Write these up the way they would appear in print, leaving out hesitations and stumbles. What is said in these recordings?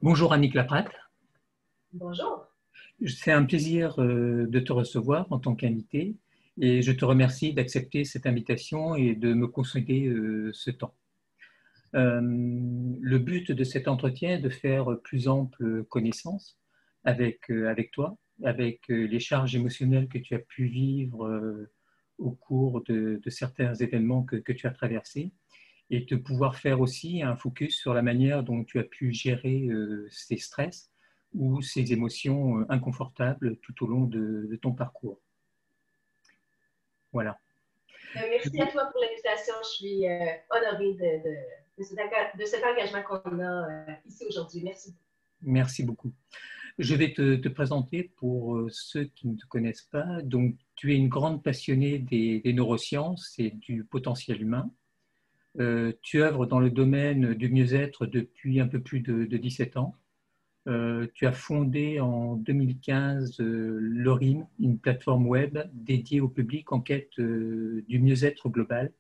Bonjour Annick Laprate, Bonjour. c'est un plaisir de te recevoir en tant qu'invité et je te remercie d'accepter cette invitation et de me concéder ce temps. Le but de cet entretien est de faire plus ample connaissance avec toi, avec les charges émotionnelles que tu as pu vivre au cours de certains événements que tu as traversés et de pouvoir faire aussi un focus sur la manière dont tu as pu gérer ces stress ou ces émotions inconfortables tout au long de ton parcours. Voilà. Merci à toi pour l'invitation. Je suis honorée de cet engagement qu'on a ici aujourd'hui. Merci. Merci beaucoup. Je vais te présenter pour ceux qui ne te connaissent pas. Donc, tu es une grande passionnée des neurosciences et du potentiel humain. Tu œuvres dans le domaine du mieux-être depuis un peu plus de 17 ans. Tu as fondé en 2015 l'ORIM, une plateforme web dédiée au public en quête du mieux-être global,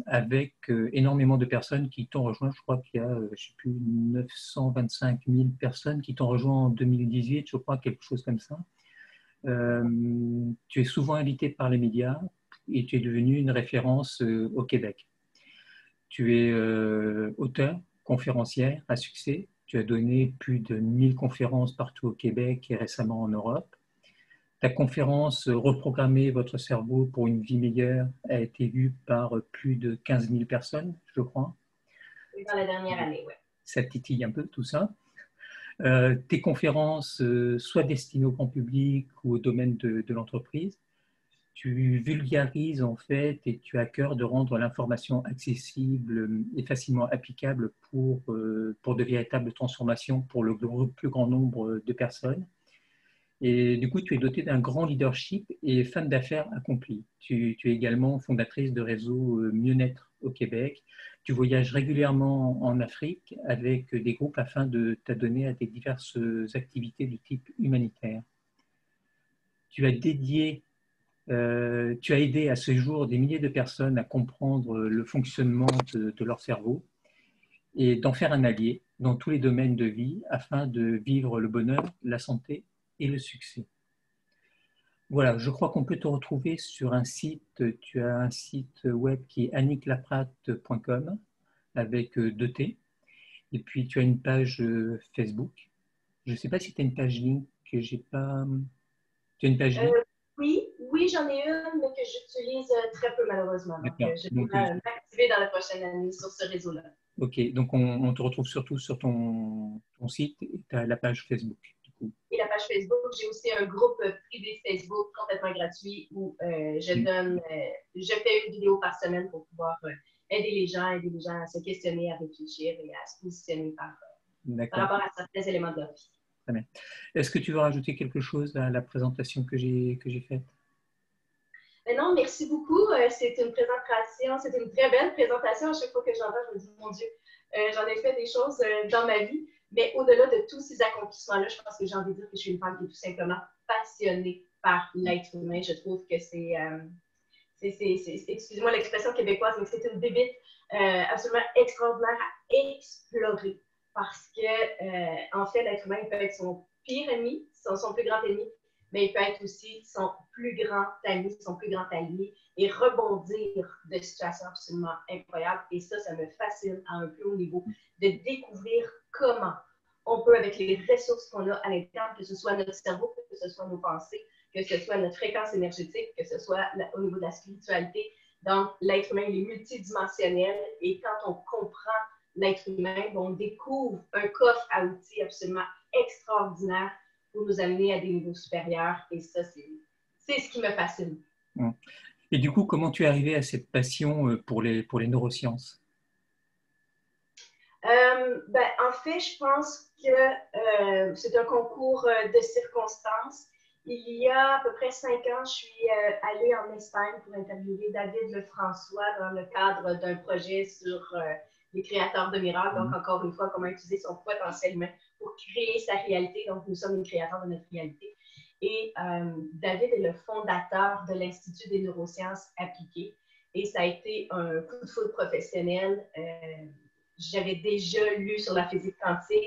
avec énormément de personnes qui t'ont rejoint. Je crois qu'il y a, je sais plus, 925 000 personnes qui t'ont rejoint en 2018, je crois, quelque chose comme ça. Tu es souvent invité par les médias et tu es devenu une référence au Québec. Tu es auteur, conférencière à succès. Tu as donné plus de 1000 conférences partout au Québec et récemment en Europe. Ta conférence Reprogrammer votre cerveau pour une vie meilleure a été vue par plus de 15 000 personnes, je crois. Dans la dernière année, oui. Ça titille un peu tout ça. Tes conférences, soit destinées au grand public ou au domaine de l'entreprise, tu vulgarises en fait et tu as à cœur de rendre l'information accessible et facilement applicable pour de véritables transformations pour le plus grand nombre de personnes. Et du coup, tu es doté d'un grand leadership et femme d'affaires accomplie. Tu es également fondatrice de réseau Mieux-être au Québec. Tu voyages régulièrement en Afrique avec des groupes afin de t'adonner à des diverses activités de type humanitaire. Tu as tu as aidé à ce jour des milliers de personnes à comprendre le fonctionnement de leur cerveau et d'en faire un allié dans tous les domaines de vie afin de vivre le bonheur, la santé et le succès. Voilà, je crois qu'on peut te retrouver sur un site. Tu as un site web qui est anniclaprate.com avec 2T. Et puis tu as une page Facebook. Je ne sais pas si tu as une page link que j'ai pas. Tu as une page link? Oui, j'en ai une, mais que j'utilise très peu malheureusement. Donc, D'accord. je Donc, vais m'activer dans la prochaine année sur ce réseau-là. ok, donc on te retrouve surtout sur ton site et tu as la page Facebook. Du coup. Et la page Facebook, j'ai aussi un groupe privé Facebook complètement gratuit où je fais une vidéo par semaine pour pouvoir aider les gens à se questionner, à réfléchir et à se positionner par D'accord, rapport à certains éléments de leur vie. très bien. Est-ce que tu veux rajouter quelque chose à la présentation que j'ai faite? Mais non, merci beaucoup. C'est une présentation, c'est une très belle présentation. À chaque fois que j'entends, je me dis, mon Dieu, j'en ai fait des choses dans ma vie. Mais au-delà de tous ces accomplissements-là, je pense que j'ai envie de dire que je suis une femme qui est tout simplement passionnée par l'être humain. Je trouve que excusez-moi l'expression québécoise, mais c'est une bébite absolument extraordinaire à explorer. Parce que, en fait, l'être humain, il peut être son pire ennemi, son plus grand ennemi, mais il peut être aussi son plus grand ami, son plus grand allié, et rebondir de situations absolument incroyables. Et ça me fascine à un plus haut niveau, de découvrir comment on peut, avec les ressources qu'on a à l'intérieur, que ce soit notre cerveau, que ce soit nos pensées, que ce soit notre fréquence énergétique, que ce soit au niveau de la spiritualité. Donc, l'être humain, il est multidimensionnel et quand on comprend l'être humain, on découvre un coffre à outils absolument extraordinaire pour nous amener à des niveaux supérieurs. Et ça, c'est ce qui me fascine. Et du coup, comment tu es arrivé à cette passion pour les neurosciences? En fait, je pense que c'est un concours de circonstances. Il y a à peu près 5 ans, je suis allée en Espagne pour interviewer David Lefrançois dans le cadre d'un projet sur les créateurs de miracles. Donc, encore une fois, comment utiliser son potentiel humain pour créer sa réalité. Donc, nous sommes les créateurs de notre réalité. Et David est le fondateur de l'Institut des neurosciences appliquées. Et ça a été un coup de foudre professionnel. j'avais déjà lu sur la physique quantique.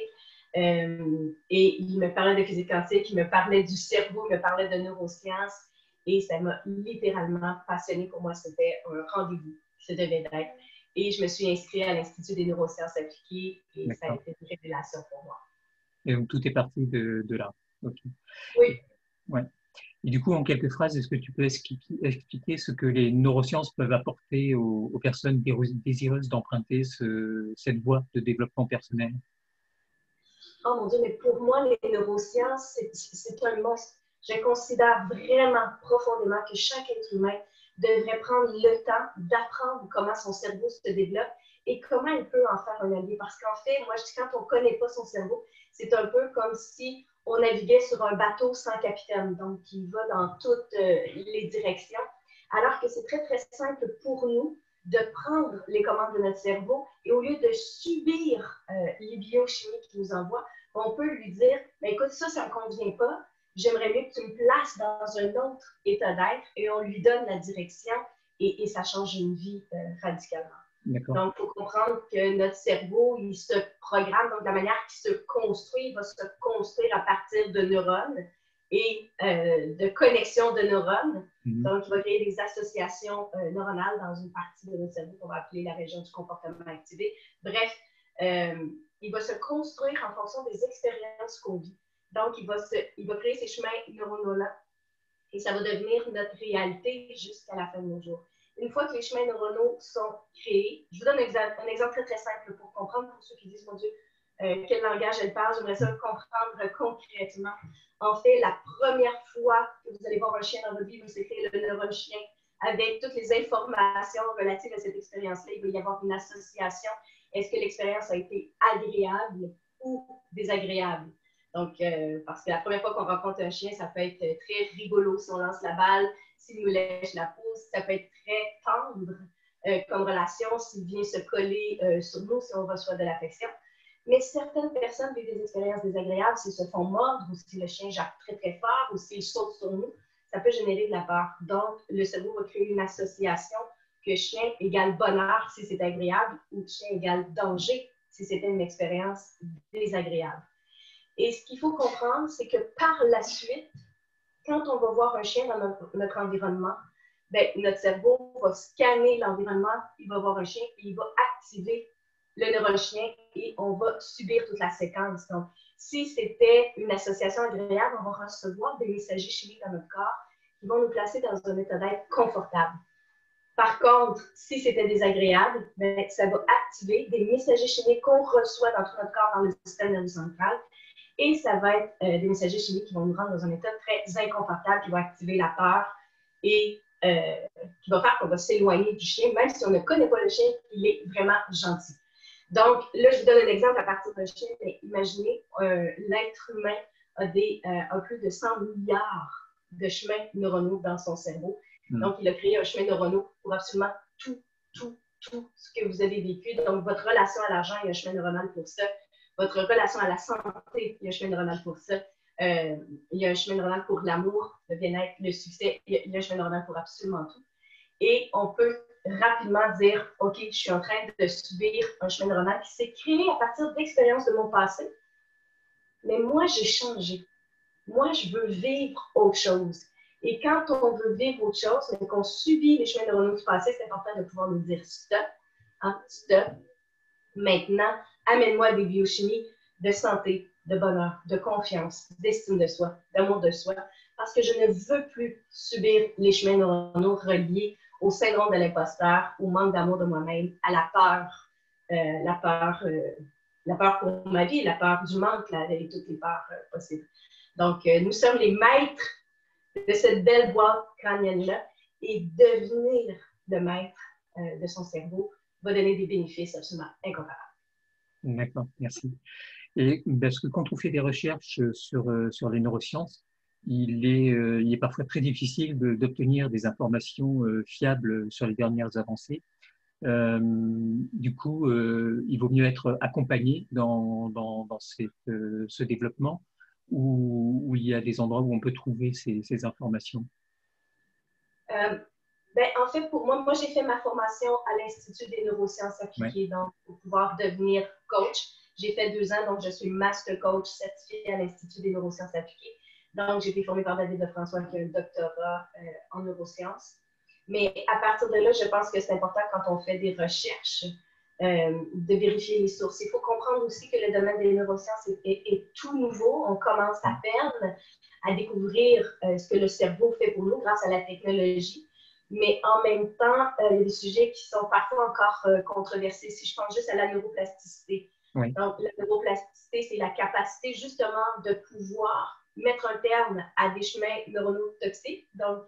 Et il me parlait de physique quantique, il me parlait du cerveau, il me parlait de neurosciences. Et ça m'a littéralement passionnée. Pour moi, c'était un rendez-vous qui se devait d'être. Et je me suis inscrite à l'Institut des neurosciences appliquées et ça a été une révélation pour moi. Et donc, tout est parti de là. Okay. Oui. Ouais. Et du coup, en quelques phrases, est-ce que tu peux expliquer ce que les neurosciences peuvent apporter aux personnes désireuses d'emprunter cette voie de développement personnel? Oh mon Dieu, mais pour moi, les neurosciences, c'est un must. Je considère vraiment profondément que chaque être humain devrait prendre le temps d'apprendre comment son cerveau se développe et comment il peut en faire un allié. Parce qu'en fait, moi, je dis quand on ne connaît pas son cerveau, c'est un peu comme si on naviguait sur un bateau sans capitaine, donc qui va dans toutes les directions. Alors que c'est très, très simple pour nous de prendre les commandes de notre cerveau et au lieu de subir les biochimies qu'il nous envoie, on peut lui dire, ben, écoute, ça ne me convient pas, j'aimerais mieux que tu me places dans un autre état d'être et on lui donne la direction et ça change une vie radicalement. Donc, il faut comprendre que notre cerveau, il se programme, donc la manière qu'il se construit, il va se construire à partir de neurones et de connexions de neurones. Donc, il va créer des associations neuronales dans une partie de notre cerveau qu'on va appeler la région du comportement activé. Bref, il va se construire en fonction des expériences qu'on vit. Donc, il va créer ces chemins neuronaux-là et ça va devenir notre réalité jusqu'à la fin de nos jours. Une fois que les chemins neuronaux sont créés, je vous donne un exemple très, très simple pour comprendre, pour ceux qui disent, mon Dieu, quel langage elle parle, j'aimerais ça comprendre concrètement. En fait, la première fois que vous allez voir un chien dans votre vie, vous écrivez le neurone chien avec toutes les informations relatives à cette expérience-là. Il va y avoir une association. Est-ce que l'expérience a été agréable ou désagréable? Donc, parce que la première fois qu'on rencontre un chien, ça peut être très rigolo si on lance la balle, s'il nous lèche la peau, ça peut être très tendre comme relation, s'il vient se coller sur nous, si on reçoit de l'affection. Mais certaines personnes vivent des expériences désagréables s'ils se font mordre ou si le chien jappe très, très fort ou s'il saute sur nous. Ça peut générer de la peur. Donc, le cerveau va créer une association que chien égale bonheur si c'est agréable ou chien égale danger si c'était une expérience désagréable. Et ce qu'il faut comprendre, c'est que par la suite, quand on va voir un chien dans notre environnement, ben, notre cerveau va scanner l'environnement, il va voir un chien et il va activer le neurone chien et on va subir toute la séquence. Donc, si c'était une association agréable, on va recevoir des messagers chimiques dans notre corps qui vont nous placer dans un état d'être confortable. Par contre, si c'était désagréable, ben, ça va activer des messagers chimiques qu'on reçoit dans tout notre corps dans le système nerveux central. Et ça va être des messagers chimiques qui vont nous rendre dans un état très inconfortable, qui vont activer la peur et qui va faire qu'on va s'éloigner du chien, même si on ne connaît pas le chien, il est vraiment gentil. Donc, là, je vous donne un exemple à partir d'un chien, mais imaginez, l'être humain a plus de 100 milliards de chemins neuronaux dans son cerveau. Donc, il a créé un chemin neuronal pour absolument tout ce que vous avez vécu. Donc, votre relation à l'argent, il y a un chemin neuronal pour ça. Votre relation à la santé, il y a un chemin neuronal pour ça. Il y a un chemin neuronal pour l'amour, le bien-être, le succès. Il y a un chemin neuronal pour absolument tout. Et on peut rapidement dire, OK, je suis en train de subir un chemin neuronal qui s'est créé à partir d'expériences de mon passé. Mais moi, j'ai changé. Moi, je veux vivre autre chose. Et quand on veut vivre autre chose, mais qu'on subit les chemins neuronaux du passé, c'est important de pouvoir nous dire stop, hein, stop. Maintenant, amène-moi des biochimies de santé, de bonheur, de confiance, d'estime de soi, d'amour de soi, parce que je ne veux plus subir les chemins neuronaux reliés au syndrome de l'imposteur, au manque d'amour de moi-même, à la peur, la peur pour ma vie, la peur du manque, et toutes les peurs possibles. Donc, nous sommes les maîtres de cette belle boîte crânienne-là et devenir le maître de son cerveau va donner des bénéfices absolument incomparables. D'accord, merci. Et parce que quand on fait des recherches sur les neurosciences, il est parfois très difficile d'obtenir des informations fiables sur les dernières avancées. Du coup, il vaut mieux être accompagné dans ce développement où il y a des endroits où on peut trouver ces informations. Ben, en fait, pour moi, j'ai fait ma formation à l'Institut des neurosciences appliquées, donc pour pouvoir devenir coach. J'ai fait 2 ans, donc je suis master coach certifiée à l'Institut des neurosciences appliquées. Donc, j'ai été formée par David Lefrançois qui a un doctorat en neurosciences. Mais à partir de là, je pense que c'est important quand on fait des recherches de vérifier les sources. Il faut comprendre aussi que le domaine des neurosciences est tout nouveau. On commence à peine à découvrir ce que le cerveau fait pour nous grâce à la technologie. Mais en même temps, il y a des sujets qui sont parfois encore controversés. Si je pense juste à la neuroplasticité. Oui. Donc, la neuroplasticité, c'est la capacité justement de pouvoir mettre un terme à des chemins neuronaux toxiques, donc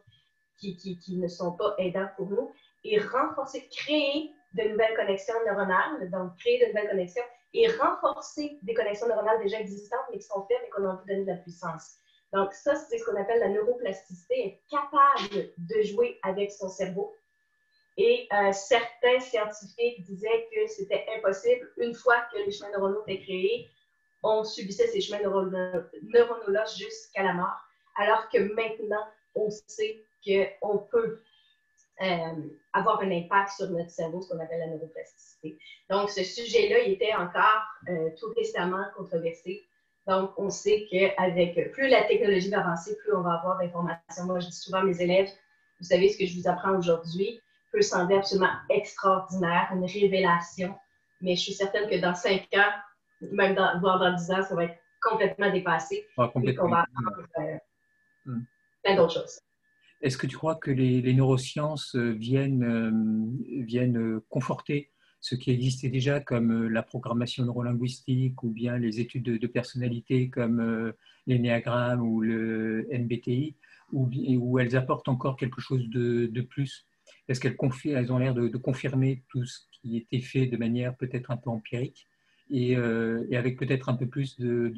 qui ne sont pas aidants pour nous, et renforcer, créer de nouvelles connexions neuronales, donc créer de nouvelles connexions et renforcer des connexions neuronales déjà existantes, mais qui sont faibles et qu'on a envie de donner de la puissance. Donc, ça, c'est ce qu'on appelle la neuroplasticité, être capable de jouer avec son cerveau. Et certains scientifiques disaient que c'était impossible. Une fois que les chemins neuronaux étaient créés, on subissait ces chemins neuronaux-là jusqu'à la mort. Alors que maintenant, on sait qu'on peut avoir un impact sur notre cerveau, ce qu'on appelle la neuroplasticité. Donc, ce sujet-là, il était encore tout récemment controversé. Donc, on sait qu'avec plus la technologie va avancer, plus on va avoir d'informations. Moi, je dis souvent à mes élèves, vous savez, ce que je vous apprends aujourd'hui peut sembler absolument extraordinaire, une révélation, mais je suis certaine que dans 5 ans, même voire dans 10 ans, ça va être complètement dépassé et qu'on va apprendre plein d'autres choses. Est-ce que tu crois que les neurosciences viennent conforter ce qui existait déjà comme la programmation neurolinguistique ou bien les études de personnalité comme l'énéagramme ou le MBTI, où elles apportent encore quelque chose de plus? Est-ce qu'elles ont l'air de confirmer tout ce qui était fait de manière peut-être un peu empirique et avec peut-être un peu plus de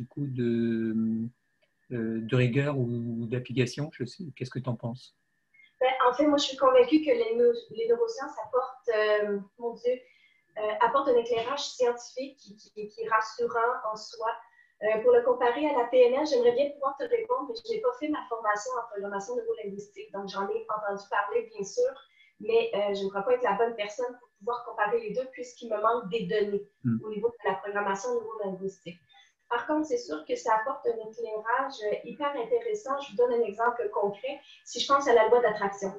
rigueur ou d'application? Qu'est-ce que tu en penses? En fait, moi, je suis convaincue que les neurosciences apportent, mon Dieu, apportent un éclairage scientifique qui est rassurant en soi. Pour le comparer à la PNL, j'aimerais bien pouvoir te répondre, mais je n'ai pas fait ma formation en programmation neurolinguistique, donc j'en ai entendu parler, bien sûr, mais je ne crois pas être la bonne personne pour pouvoir comparer les deux puisqu'il me manque des données au niveau de la programmation neurolinguistique. Par contre, c'est sûr que ça apporte un éclairage hyper intéressant. Je vous donne un exemple concret. Si je pense à la loi d'attraction.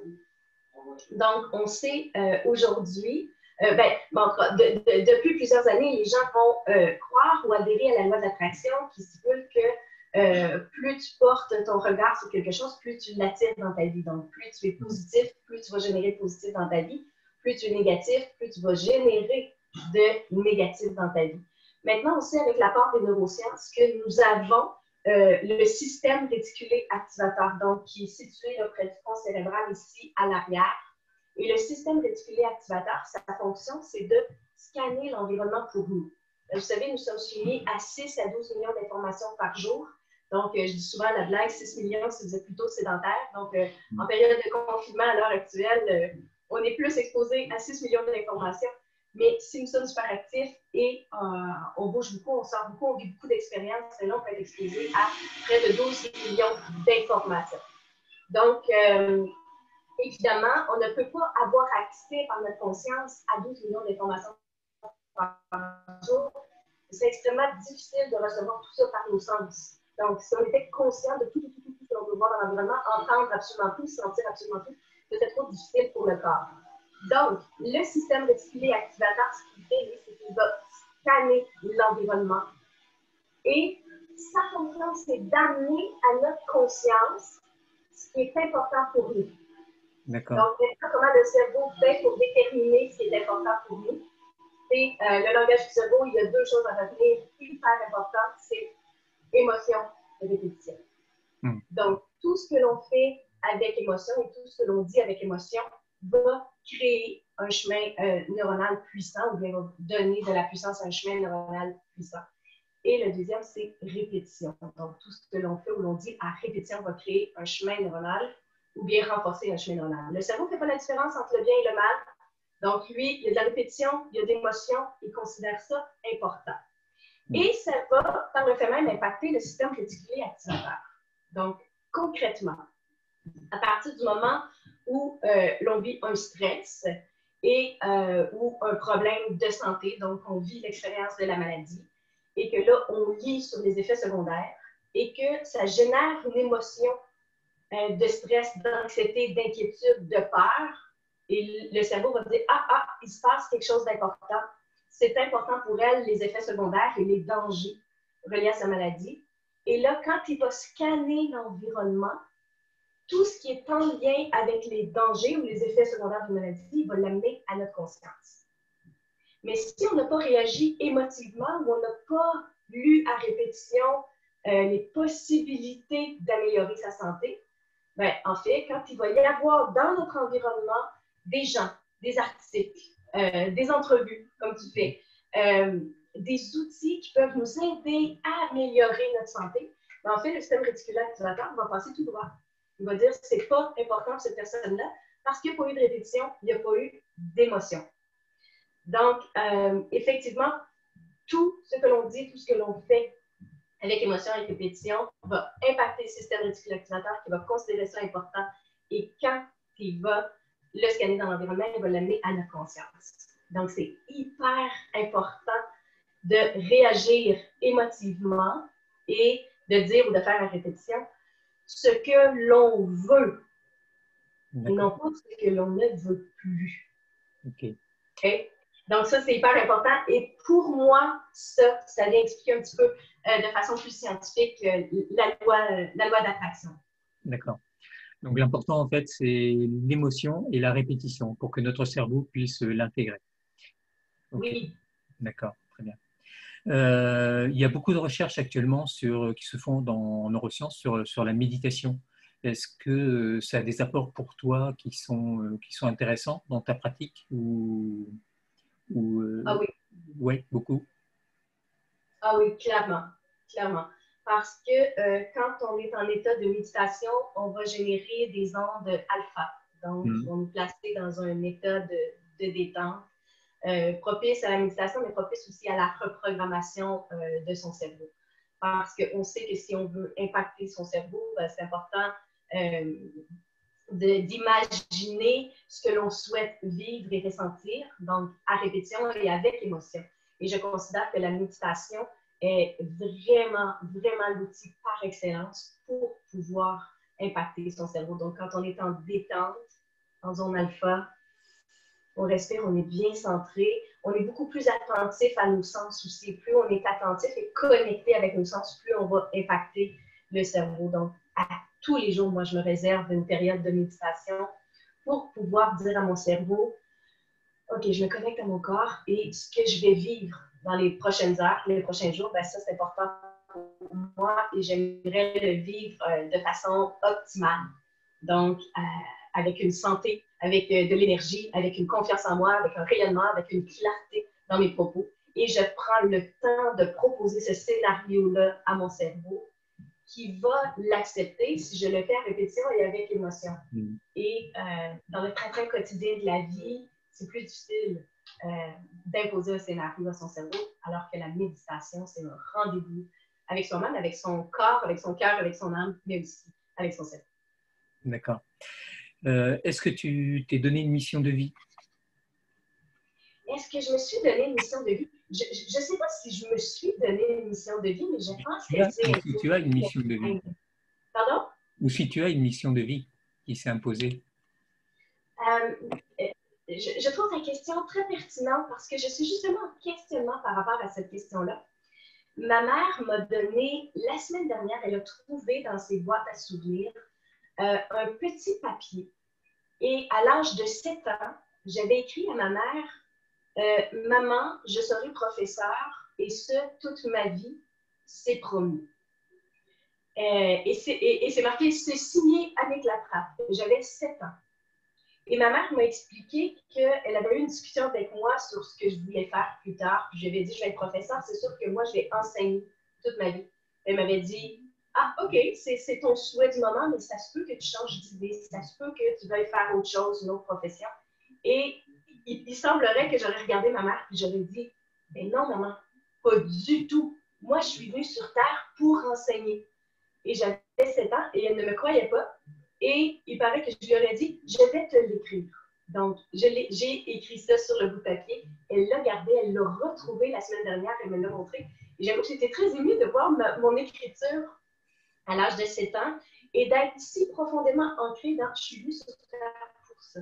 Donc, on sait aujourd'hui, depuis plusieurs années, les gens vont croire ou adhérer à la loi d'attraction qui stipule que plus tu portes ton regard sur quelque chose, plus tu l'attires dans ta vie. Donc, plus tu es positif, plus tu vas générer de positif dans ta vie. Plus tu es négatif, plus tu vas générer de négatif dans ta vie. Maintenant, aussi, avec l'apport des neurosciences, que nous avons le système réticulé activateur, donc qui est situé près du fond cérébral ici à l'arrière. Et le système réticulé activateur, sa fonction, c'est de scanner l'environnement pour nous. Vous savez, nous sommes soumis à 6 à 12 millions d'informations par jour. Donc, je dis souvent la blague, 6 millions si vous êtes plutôt sédentaire. Donc, en période de confinement à l'heure actuelle, on est plus exposé à 6 millions d'informations. Mais si nous sommes super actifs et on bouge beaucoup, on sort beaucoup, on vit beaucoup d'expériences, là, on peut être exposé à près de 12 millions d'informations. Donc, évidemment, on ne peut pas avoir accès par notre conscience à 12 millions d'informations par jour. C'est extrêmement difficile de recevoir tout ça par nos sens. Donc, si on était conscient de tout ce que l'on peut voir dans l'environnement, entendre absolument tout, sentir absolument tout, c'est trop difficile pour le corps. Donc, le système réticulé activateur, ce qu'il fait, c'est qu'il va scanner l'environnement. Et sa fonction, c'est d'amener à notre conscience ce qui est important pour nous. D'accord. Donc, maintenant, comment le cerveau fait pour déterminer ce qui est important pour nous? C'est le langage du cerveau, il y a 2 choses à retenir hyper importantes, c'est émotion et répétition. Donc, tout ce que l'on fait avec émotion et tout ce que l'on dit avec émotion va créer un chemin neuronal puissant ou bien va donner de la puissance à un chemin neuronal puissant. Et le deuxième, c'est répétition. Donc, tout ce que l'on fait ou l'on dit à répétition va créer un chemin neuronal ou bien renforcer un chemin neuronal. Le cerveau ne fait pas la différence entre le bien et le mal. Donc, lui, il y a de la répétition, il y a des émotions, il considère ça important. Et ça va, par le fait même, impacter le système réticulé activateur. Donc, concrètement, À partir du moment où l'on vit un stress et ou un problème de santé, donc on vit l'expérience de la maladie, et que là, on lit sur les effets secondaires et que ça génère une émotion de stress, d'anxiété, d'inquiétude, de peur, et le cerveau va dire « Ah, il se passe quelque chose d'important. » C'est important pour elle, les effets secondaires et les dangers reliés à sa maladie. Et là, quand il va scanner l'environnement, tout ce qui est en lien avec les dangers ou les effets secondaires de la maladie, il va l'amener à notre conscience. Mais si on n'a pas réagi émotivement ou on n'a pas lu à répétition les possibilités d'améliorer sa santé, ben, en fait, quand il va y avoir dans notre environnement des gens, des articles, des entrevues, comme tu fais, des outils qui peuvent nous aider à améliorer notre santé, ben, en fait, le système réticulaire activateur va passer tout droit. Il va dire c'est pas important pour cette personne-là parce qu'il n'y a pas eu de répétition, il n'y a pas eu d'émotion. Donc, effectivement, tout ce que l'on dit, tout ce que l'on fait avec émotion et répétition va impacter le système réticulaire activateur qui va considérer ça important. Et quand il va le scanner dans l'environnement, il va l'amener à notre conscience. Donc, c'est hyper important de réagir émotivement et de dire ou de faire la répétition ce que l'on veut et non pas ce que l'on ne veut plus. Okay? Donc, ça, c'est hyper important. Et pour moi, ça vient expliquer un petit peu de façon plus scientifique la loi d'attraction. D'accord. Donc, l'important, en fait, c'est l'émotion et la répétition pour que notre cerveau puisse l'intégrer. Okay. Oui. D'accord, très bien. Il y a beaucoup de recherches actuellement qui se font en neurosciences sur la méditation. Est-ce que ça a des apports pour toi qui sont intéressants dans ta pratique Ah oui. Oui, beaucoup. Ah oui, clairement. Parce que quand on est en état de méditation, on va générer des ondes alpha. Donc, qui vont nous placer dans un état de détente, propice à la méditation, mais propice aussi à la reprogrammation de son cerveau. Parce qu'on sait que si on veut impacter son cerveau, ben, c'est important d'imaginer ce que l'on souhaite vivre et ressentir, donc à répétition et avec émotion. Et je considère que la méditation est vraiment l'outil par excellence pour pouvoir impacter son cerveau. Donc, quand on est en détente, en zone alpha, on respire, on est bien centré, on est beaucoup plus attentif à nos sens aussi. Plus on est attentif et connecté avec nos sens, plus on va impacter le cerveau. Donc, à tous les jours, moi, je me réserve une période de méditation pour pouvoir dire à mon cerveau, OK, je me connecte à mon corps et ce que je vais vivre dans les prochaines heures, les prochains jours, ben ça, c'est important pour moi et j'aimerais le vivre de façon optimale. Donc, avec une santé, avec de l'énergie, avec une confiance en moi, avec un rayonnement, avec une clarté dans mes propos. Et je prends le temps de proposer ce scénario-là à mon cerveau qui va l'accepter si je le fais à répétition et avec émotion. Et dans le train-train quotidien de la vie, c'est plus difficile d'imposer un scénario à son cerveau, alors que la méditation, c'est un rendez-vous avec soi-même, avec son corps, avec son cœur, avec son âme, mais aussi avec son cerveau. D'accord. Est-ce que tu t'es donné une mission de vie? Est-ce que je me suis donné une mission de vie? Je ne sais pas si je me suis donné une mission de vie, mais je pense que c'est... Si tu as une mission de vie. Pardon? Ou si tu as une mission de vie qui s'est imposée. Je trouve ta question très pertinente parce que je suis justement en questionnement par rapport à cette question-là. Ma mère m'a donné, la semaine dernière, elle a trouvé dans ses boîtes à souvenirs un petit papier. Et à l'âge de 7 ans, j'avais écrit à ma mère, Maman, je serai professeur et ce, toute ma vie, c'est promis. Et c'est marqué, c'est signé Annick Latrape. J'avais 7 ans. Et ma mère m'a expliqué qu'elle avait eu une discussion avec moi sur ce que je voulais faire plus tard. Puis je lui avais dit, je vais être professeure, c'est sûr que moi, je vais enseigner toute ma vie. Elle m'avait dit, ah, OK, c'est ton souhait du moment, mais ça se peut que tu changes d'idée, ça se peut que tu veuilles faire autre chose, une autre profession. Et il semblerait que j'aurais regardé ma mère et j'aurais dit, ben non, maman, pas du tout. Moi, je suis venue sur Terre pour enseigner. Et j'avais 7 ans et elle ne me croyait pas. Et il paraît que je lui aurais dit, je vais te l'écrire. Donc, j'ai écrit ça sur le bout de papier. Elle l'a gardé, elle l'a retrouvé la semaine dernière, elle me l'a montré. Et j'avoue que j'étais très émue de voir mon écriture à l'âge de 7 ans et d'être si profondément ancrée dans « je suis venue sur Terre pour ça ».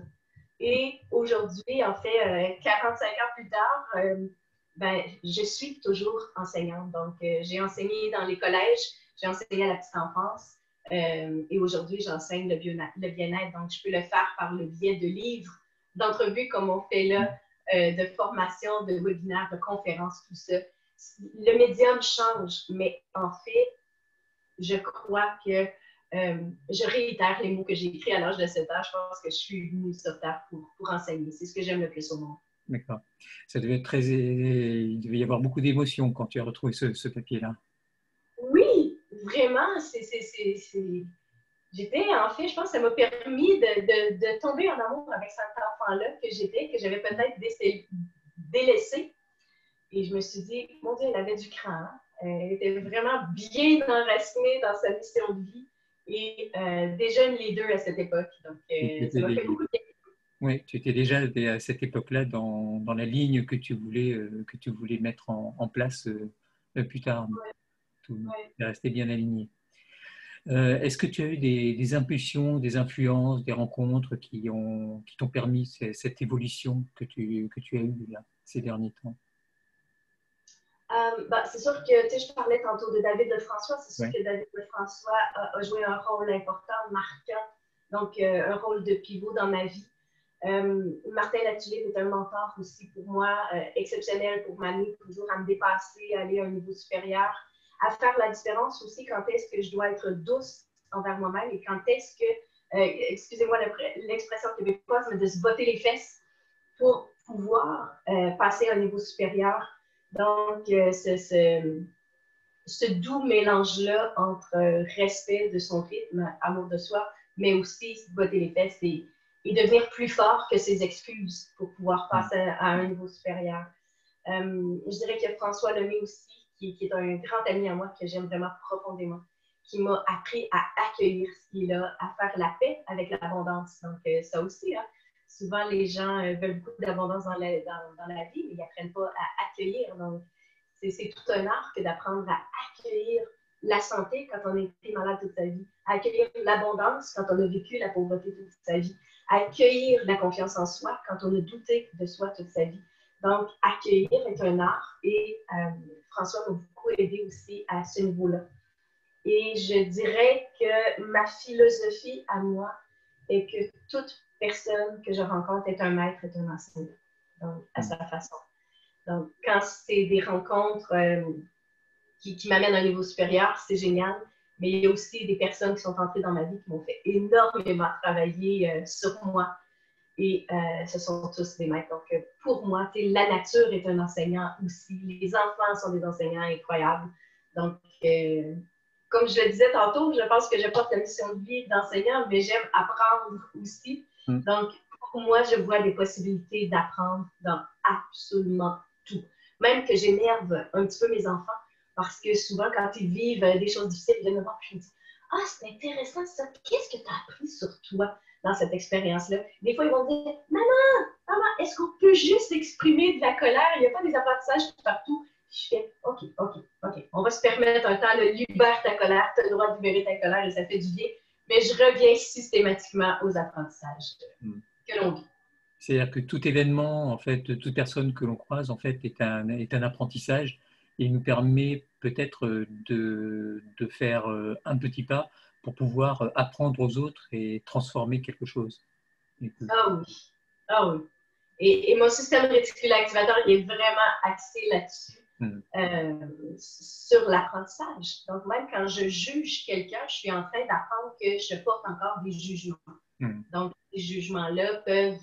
Et aujourd'hui, en fait, 45 ans plus tard, ben, je suis toujours enseignante. Donc, j'ai enseigné dans les collèges, j'ai enseigné à la petite enfance et aujourd'hui, j'enseigne le bien-être. Donc, je peux le faire par le biais de livres, d'entrevues comme on fait là, de formations, de webinaires, de conférences, tout ça. Le médium change, mais en fait, je crois que je réitère les mots que j'ai écrits à l'âge de 7 ans. Je pense que je suis venue sur Terre pour enseigner. C'est ce que j'aime le plus au monde. D'accord. Ça devait être très... Il devait y avoir beaucoup d'émotions quand tu as retrouvé ce papier-là. Oui, vraiment. J'étais, en fait, je pense que ça m'a permis de tomber en amour avec cet enfant-là que j'avais peut-être délaissé. Et je me suis dit, mon Dieu, elle avait du cran. Hein? Elle était vraiment bien enracinée dans sa mission de vie. Et déjà une leader à cette époque. Donc, ça m'a fait beaucoup de bien. Oui, tu étais déjà à cette époque-là dans la ligne que tu voulais mettre en place plus tard. Ouais. Tout est resté bien aligné. Est-ce que tu as eu des impulsions, des influences, des rencontres qui t'ont permis cette évolution que tu as eue là, ces derniers temps? C'est sûr que, tu sais, je parlais tantôt de David Lefrançois. C'est sûr Ouais. que David Lefrançois a joué un rôle important, marquant, donc un rôle de pivot dans ma vie. Martin Latulippe est un mentor aussi pour moi, exceptionnel pour m'amener toujours à me dépasser, à aller à un niveau supérieur, à faire la différence aussi quand est-ce que je dois être douce envers moi-même et quand est-ce que, excusez-moi l'expression québécoise, mais de se botter les fesses pour pouvoir passer à un niveau supérieur. Donc, ce doux mélange-là entre respect de son rythme, amour de soi, mais aussi se botter les fesses et devenir plus fort que ses excuses pour pouvoir passer à un niveau supérieur. Je dirais que François Lemay aussi, qui est un grand ami à moi que j'aime vraiment profondément, qui m'a appris à accueillir ce qu'il a, à faire la paix avec l'abondance. Donc, ça aussi, hein, souvent les gens veulent beaucoup d'abondance dans la vie, mais ils n'apprennent pas à accueillir. Donc, c'est tout un art que d'apprendre à accueillir la santé quand on a été malade toute sa vie, à accueillir l'abondance quand on a vécu la pauvreté toute sa vie, à accueillir la confiance en soi quand on a douté de soi toute sa vie. Donc, accueillir est un art et François m'a beaucoup aidé aussi à ce niveau-là. Et je dirais que ma philosophie à moi est que toute personne que je rencontre est un maître, est un enseignant, donc à sa façon. Donc, quand c'est des rencontres qui m'amènent à un niveau supérieur, c'est génial. Mais il y a aussi des personnes qui sont entrées dans ma vie qui m'ont fait énormément travailler sur moi. Et ce sont tous des maîtres. Donc, pour moi, la nature est un enseignant aussi. Les enfants sont des enseignants incroyables. Donc, comme je le disais tantôt, je pense que je porte la mission de vie d'enseignant, mais j'aime apprendre aussi. Donc, pour moi, je vois des possibilités d'apprendre dans absolument tout. Même que j'énerve un petit peu mes enfants parce que souvent, quand ils vivent des choses difficiles, ils viennent me voir et je me dis « Ah, c'est intéressant ça. Qu'est-ce que tu as appris sur toi dans cette expérience-là? » Des fois, ils vont me dire « Maman, est-ce qu'on peut juste exprimer de la colère? Il n'y a pas des apprentissages partout. » Je fais « OK. On va se permettre un temps, libère ta colère. Tu as le droit de libérer ta colère et ça fait du bien. » Mais je reviens systématiquement aux apprentissages que l'on vit. C'est-à-dire que tout événement, en fait, toute personne que l'on croise, en fait, est un apprentissage et nous permet peut-être de faire un petit pas pour pouvoir apprendre aux autres et transformer quelque chose. Ah oui. Et mon système réticulaire activateur, il est vraiment axé là-dessus, sur l'apprentissage. Donc, même quand je juge quelqu'un, je suis en train d'apprendre que je porte encore des jugements. Donc, ces jugements-là peuvent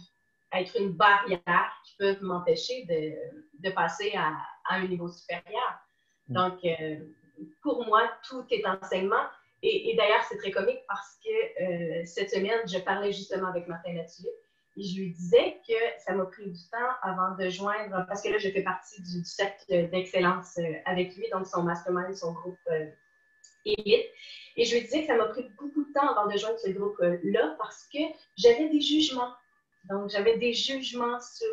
être une barrière qui peuvent m'empêcher de passer à un niveau supérieur. Donc, pour moi, tout est enseignement. Et d'ailleurs, c'est très comique parce que cette semaine, je parlais justement avec Martin Latulippe et je lui disais que ça m'a pris du temps avant de joindre, parce que là, je fais partie du cercle d'excellence avec lui, donc son mastermind, son groupe élite. Et je lui disais que ça m'a pris beaucoup de temps avant de joindre ce groupe-là parce que j'avais des jugements. Donc, j'avais des jugements sur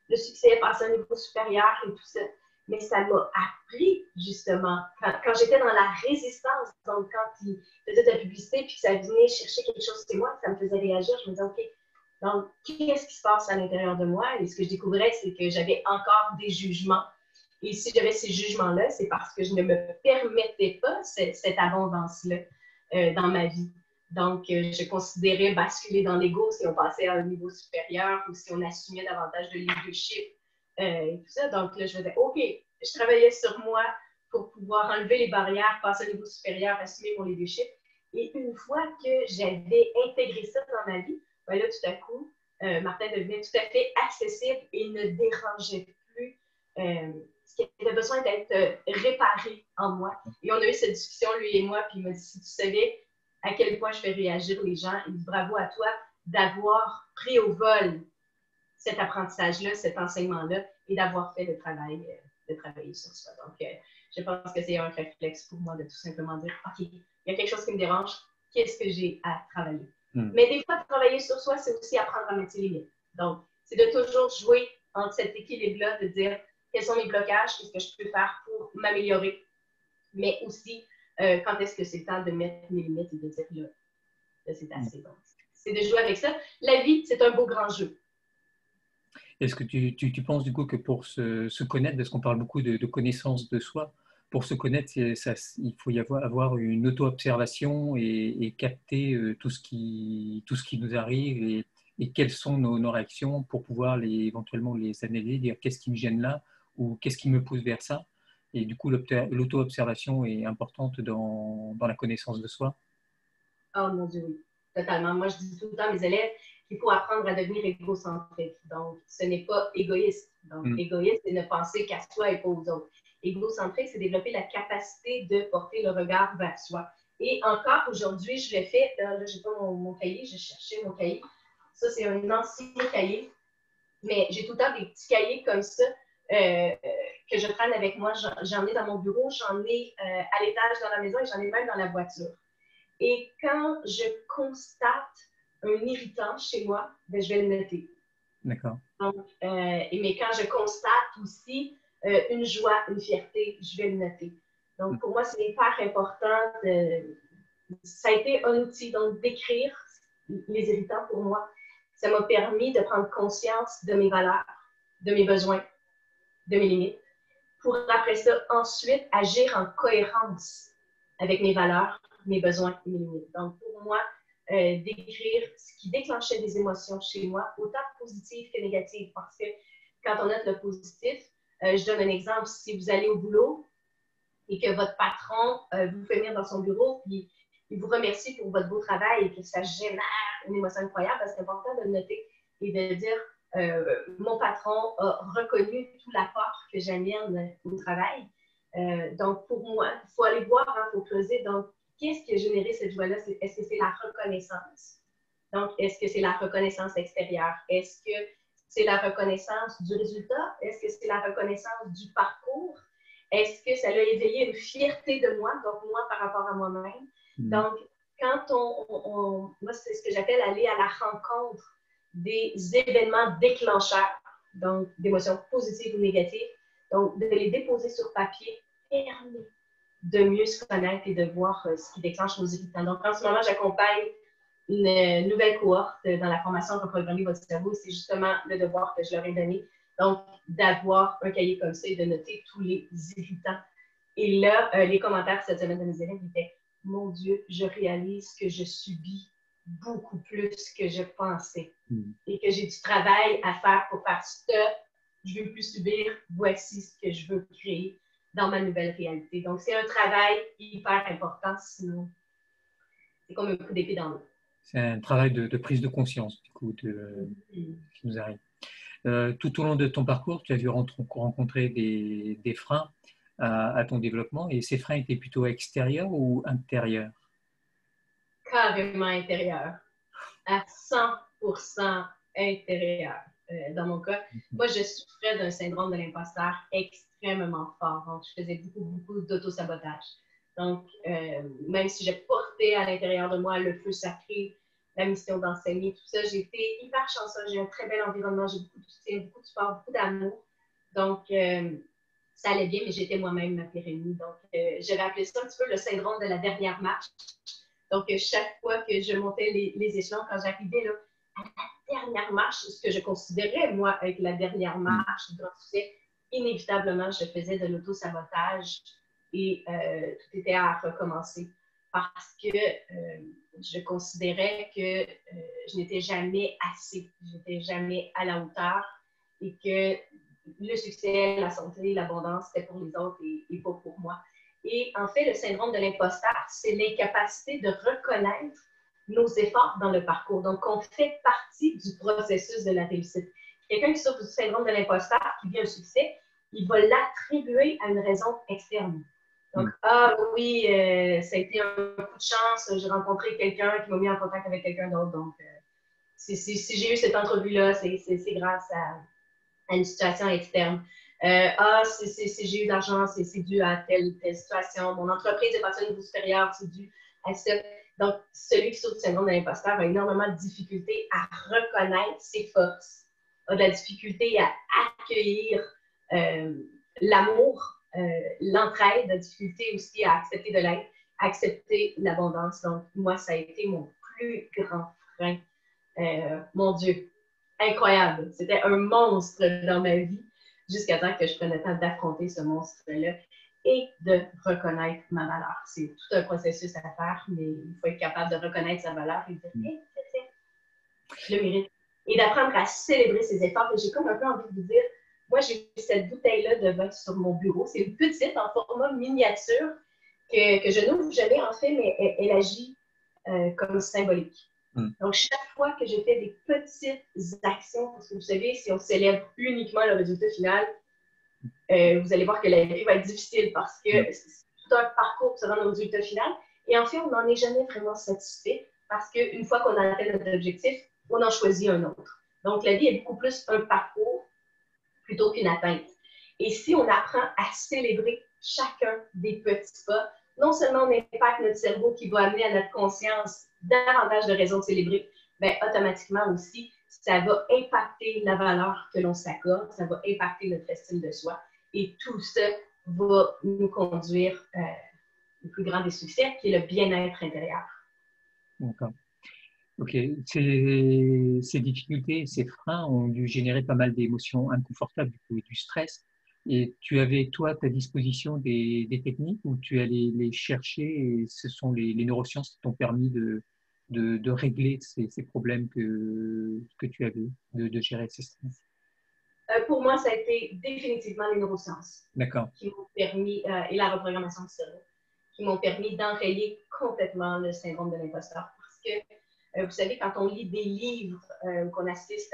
le succès, passer à un niveau supérieur et tout ça. Mais ça m'a appris, justement, quand j'étais dans la résistance, donc quand il faisait de la publicité puis que ça venait chercher quelque chose chez moi, ça me faisait réagir, je me disais, OK, donc, qu'est-ce qui se passe à l'intérieur de moi? Et ce que je découvrais, c'est que j'avais encore des jugements. Et si j'avais ces jugements-là, c'est parce que je ne me permettais pas cette abondance-là dans ma vie. Donc, je considérais basculer dans l'ego si on passait à un niveau supérieur ou si on assumait davantage de leadership et tout ça. Donc, là, je me disais, OK, je travaillais sur moi pour pouvoir enlever les barrières, passer au niveau supérieur, assumer mon leadership. Et une fois que j'avais intégré ça dans ma vie, ben là, tout à coup, Martin devenait tout à fait accessible et ne dérangeait plus ce qui avait besoin d'être réparé en moi. Et on a eu cette discussion, lui et moi, puis il m'a dit, si tu savais à quel point je fais réagir les gens, il dit, bravo à toi d'avoir pris au vol cet apprentissage-là, cet enseignement-là, et d'avoir fait le travail de travailler sur soi. Donc, je pense que c'est un réflexe pour moi de tout simplement dire, OK, il y a quelque chose qui me dérange, qu'est-ce que j'ai à travailler? Mais des fois, travailler sur soi, c'est aussi apprendre à mettre ses limites. Donc, c'est de toujours jouer entre cet équilibre-là, de dire quels sont mes blocages, qu'est-ce que je peux faire pour m'améliorer, mais aussi quand est-ce que c'est le temps de mettre mes limites et de dire là c'est assez. Donc, c'est de jouer avec ça. La vie, c'est un beau grand jeu. Est-ce que tu penses du coup que pour se connaître, parce qu'on parle beaucoup de connaissance de soi, pour se connaître, il faut avoir une auto-observation et capter tout ce qui nous arrive et quelles sont nos réactions pour pouvoir éventuellement les analyser, dire qu'est-ce qui me gêne là ou qu'est-ce qui me pousse vers ça. Et du coup, l'auto-observation est importante dans la connaissance de soi. Oh mon Dieu, oui, totalement. Moi, je dis tout le temps à mes élèves qu'il faut apprendre à devenir égocentrique. Donc, ce n'est pas égoïste. Donc, égoïste, c'est ne penser qu'à soi et pas aux autres. Égocentrique, c'est développer la capacité de porter le regard vers soi. Et encore aujourd'hui, je l'ai fait. Là, j'ai pas mon cahier, j'ai cherché mon cahier. Ça, c'est un ancien cahier. Mais j'ai tout le temps des petits cahiers comme ça que je traîne avec moi. J'en ai dans mon bureau, j'en ai à l'étage dans la maison et j'en ai même dans la voiture. Et quand je constate un irritant chez moi, ben, je vais le noter. D'accord. Donc, mais quand je constate aussi une joie, une fierté, je vais le noter. Donc, pour moi, c'est hyper important. Ça a été un outil, donc d'écrire les irritants pour moi. Ça m'a permis de prendre conscience de mes valeurs, de mes besoins, de mes limites, pour après ça, ensuite, agir en cohérence avec mes valeurs, mes besoins et mes limites. Donc, pour moi, d'écrire ce qui déclenchait des émotions chez moi, autant positives que négatives, parce que quand on note le positif, je donne un exemple, si vous allez au boulot et que votre patron vous fait venir dans son bureau, puis il vous remercie pour votre beau travail et que ça génère une émotion incroyable, c'est important de le noter et de dire mon patron a reconnu tout l'apport que j'amène au travail. Donc, pour moi, il faut aller voir, il faut creuser. Donc, qu'est-ce qui a généré cette joie-là? Est-ce que c'est la reconnaissance? Donc, est-ce que c'est la reconnaissance extérieure? Est-ce que c'est la reconnaissance du résultat? Est-ce que c'est la reconnaissance du parcours? Est-ce que ça a éveillé une fierté de moi, donc moi par rapport à moi-même? Donc, quand moi, c'est ce que j'appelle aller à la rencontre des événements déclencheurs, donc d'émotions positives ou négatives, donc de les déposer sur papier permet de mieux se connaître et de voir ce qui déclenche nos irritants. Donc, en ce moment, j'accompagne une nouvelle cohorte dans la formation Reprogrammer votre cerveau. C'est justement le devoir que je leur ai donné. Donc, d'avoir un cahier comme ça et de noter tous les irritants. Et là, les commentaires cette semaine de mes élèves étaient « Mon Dieu, je réalise que je subis beaucoup plus que je pensais et que j'ai du travail à faire pour faire stop. Je ne veux plus subir. Voici ce que je veux créer dans ma nouvelle réalité. » Donc, c'est un travail hyper important, sinon c'est comme un coup d'épée dans l'eau. C'est un travail de prise de conscience, du coup, de ce qui nous arrive. Tout au long de ton parcours, tu as dû rencontrer des freins à ton développement, et ces freins étaient plutôt extérieurs ou intérieurs? Carrément intérieur, à 100% intérieur. Dans mon cas, moi, je souffrais d'un syndrome de l'imposteur extrêmement fort. Donc, je faisais beaucoup d'autosabotage. Donc, même si j'ai porté à l'intérieur de moi le feu sacré, la mission d'enseigner, tout ça, j'ai été hyper chanceuse. J'ai un très bel environnement, j'ai beaucoup de soutien, beaucoup de support, beaucoup d'amour. Donc, ça allait bien, mais j'étais moi-même ma pire ennemie. Donc, j'avais appelé ça un petit peu le syndrome de la dernière marche. Donc, chaque fois que je montais les échelons, quand j'arrivais là, à la dernière marche, ce que je considérais, moi, être la dernière marche du grand succès, inévitablement, je faisais de l'auto-sabotage et tout était à recommencer parce que je considérais que je n'étais jamais assez, je n'étais jamais à la hauteur et que le succès, la santé, l'abondance, c'était pour les autres et pas pour moi. Et en fait, le syndrome de l'imposteur, c'est l'incapacité de reconnaître nos efforts dans le parcours. Donc, on fait partie du processus de la réussite. Quelqu'un qui souffre du syndrome de l'imposteur, qui vit un succès, il va l'attribuer à une raison externe. Donc, ah oui, ça a été un coup de chance, j'ai rencontré quelqu'un qui m'a mis en contact avec quelqu'un d'autre. Donc, si j'ai eu cette entrevue-là, c'est grâce à une situation externe. Si j'ai eu de l'argent, c'est dû à telle situation. Mon entreprise est passée à un niveau supérieur, c'est dû à ça. Donc, celui qui souffre du syndrome de l'imposteur a énormément de difficultés à reconnaître ses forces, a de la difficulté à accueillir l'amour, l'entraide, de la difficulté aussi à accepter de l'aide, à accepter l'abondance. Donc, moi, ça a été mon plus grand frein. Mon Dieu, incroyable. C'était un monstre dans ma vie jusqu'à temps que je prenne le temps d'affronter ce monstre-là et de reconnaître ma valeur. C'est tout un processus à faire, mais il faut être capable de reconnaître sa valeur et de dire hey, je le mérite. Et d'apprendre à célébrer ses efforts. Et j'ai comme un peu envie de vous dire, moi, j'ai cette bouteille-là de vin sur mon bureau. C'est une petite en format miniature que je n'ouvre jamais, en fait, mais elle agit comme symbolique. Donc, chaque fois que je fais des petites actions, parce que vous savez, si on célèbre uniquement le résultat final, vous allez voir que la vie va être difficile parce que c'est tout un parcours pour se rendre au résultat final. Et en fait, on n'en est jamais vraiment satisfait parce qu'une fois qu'on a atteint notre objectif, on en choisit un autre. Donc, la vie est beaucoup plus un parcours plutôt qu'une atteinte. Et si on apprend à célébrer chacun des petits pas, non seulement on impacte notre cerveau qui va amener à notre conscience davantage de raisons de célébrer, mais automatiquement aussi, ça va impacter la valeur que l'on s'accorde, ça va impacter notre estime de soi. Et tout ça va nous conduire au plus grand des succès, qui est le bien-être intérieur. D'accord. Ok. Ces difficultés, ces freins ont dû générer pas mal d'émotions inconfortables et du stress. Et tu avais, toi, à ta disposition des techniques où tu allais les chercher et ce sont les neurosciences qui t'ont permis de régler ces problèmes que tu avais, de gérer ces stress. Pour moi, ça a été définitivement les neurosciences qui m'ont permis, et la reprogrammation du cerveau, qui m'ont permis d'enrayer complètement le syndrome de l'imposteur. Parce que, vous savez, quand on lit des livres, qu'on assiste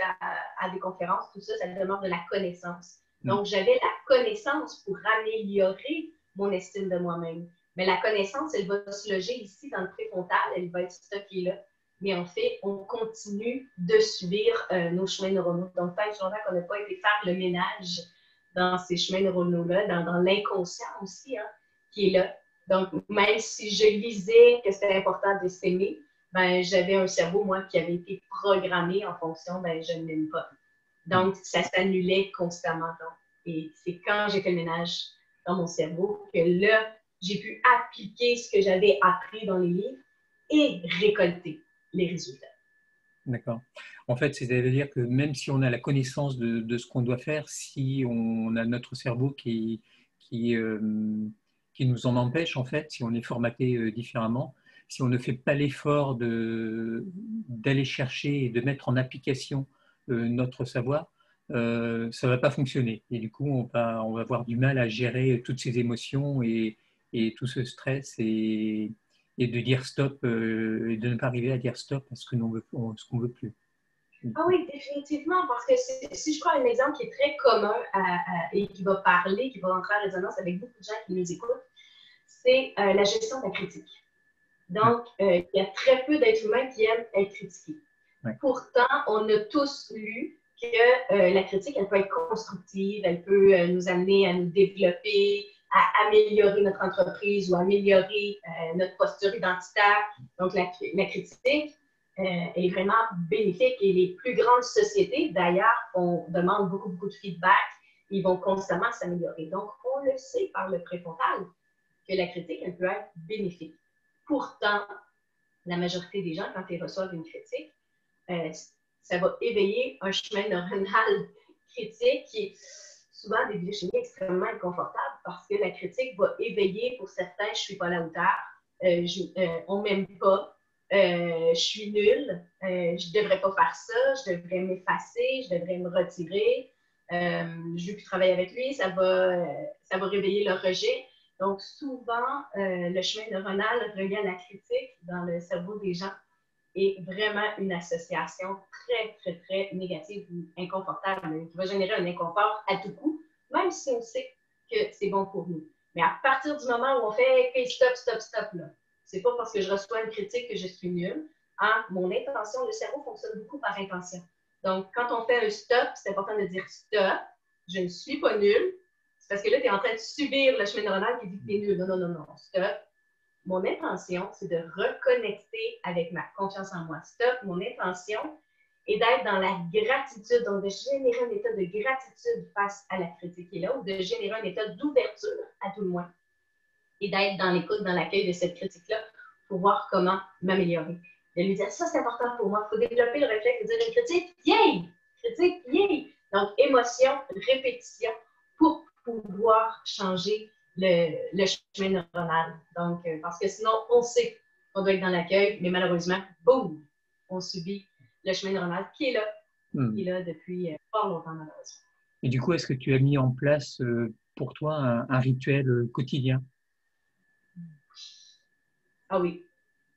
à des conférences, tout ça, ça demande de la connaissance. Donc, j'avais la connaissance pour améliorer mon estime de moi-même. Mais la connaissance, elle va se loger ici dans le préfrontal, elle va être stockée là. Mais en fait, on continue de subir nos chemins neuronaux. Donc, tant que longtemps qu'on n'a pas été faire le ménage dans ces chemins neuronaux-là, dans l'inconscient aussi, hein, qui est là. Donc, même si je lisais que c'était important de s'aimer, ben, j'avais un cerveau, moi, qui avait été programmé en fonction, ben, je ne m'aime pas. Donc, ça s'annulait constamment. Donc. Et c'est quand j'ai fait le ménage dans mon cerveau que là, j'ai pu appliquer ce que j'avais appris dans les livres et récolter les résultats. D'accord. En fait, c'est-à-dire que même si on a la connaissance de ce qu'on doit faire, si on a notre cerveau qui nous en empêche, en fait, si on est formaté différemment, si on ne fait pas l'effort d'aller chercher et de mettre en application notre savoir, ça ne va pas fonctionner. Et du coup, on va avoir du mal à gérer toutes ces émotions et tout ce stress et de dire stop et de ne pas arriver à dire stop à ce qu'on veut plus. Ah oui, définitivement, parce que si je prends un exemple qui est très commun et qui va parler, qui va entrer en résonance avec beaucoup de gens qui nous écoutent, c'est la gestion de la critique. Donc, il y a très peu d'êtres humains qui aiment être critiqués. Ouais. Pourtant, on a tous lu que la critique, elle peut être constructive, elle peut nous amener à nous développer, à améliorer notre entreprise ou améliorer notre posture identitaire. Donc, la critique est vraiment bénéfique et les plus grandes sociétés, d'ailleurs, on demande beaucoup, beaucoup de feedback. Ils vont constamment s'améliorer. Donc, on le sait par le préfrontal que la critique, elle peut être bénéfique. Pourtant, la majorité des gens, quand ils reçoivent une critique, ça va éveiller un chemin neuronal critique qui est souvent des biochimies extrêmement inconfortables parce que la critique va éveiller pour certains, je ne suis pas à la hauteur, on ne m'aime pas, je suis nulle, je ne devrais pas faire ça, je devrais m'effacer, je devrais me retirer, je ne veux plus travailler avec lui, ça va réveiller le rejet. Donc, souvent, le chemin neuronal relié à la critique dans le cerveau des gens est vraiment une association très, très, très négative ou inconfortable, qui va générer un inconfort à tout coup, même si on sait que c'est bon pour nous. Mais à partir du moment où on fait hey, stop, stop, stop, là, c'est pas parce que je reçois une critique que je suis nulle. Hein? Mon intention, le cerveau fonctionne beaucoup par intention. Donc, quand on fait un stop, c'est important de dire stop, je ne suis pas nulle. C'est parce que là, tu es en train de subir le chemin neuronal qui dit que tu es nul. Non, non, non, non, stop. Mon intention, c'est de reconnecter avec ma confiance en moi. Stop, mon intention est d'être dans la gratitude, donc de générer un état de gratitude face à la critique qui est là, ou de générer un état d'ouverture, à tout le moins, et d'être dans l'écoute, dans l'accueil de cette critique-là, pour voir comment m'améliorer. De lui dire, ça c'est important pour moi, il faut développer le réflexe de dire une critique, yay! Critique, yay! Donc, émotion, répétition, pour pouvoir changer le chemin neuronal. Donc, parce que sinon, on sait qu'on doit être dans l'accueil, mais malheureusement, boum, on subit le chemin neuronal qui est là, qui est là depuis fort longtemps, malheureusement. Et du coup, est-ce que tu as mis en place pour toi un rituel quotidien? Ah oui.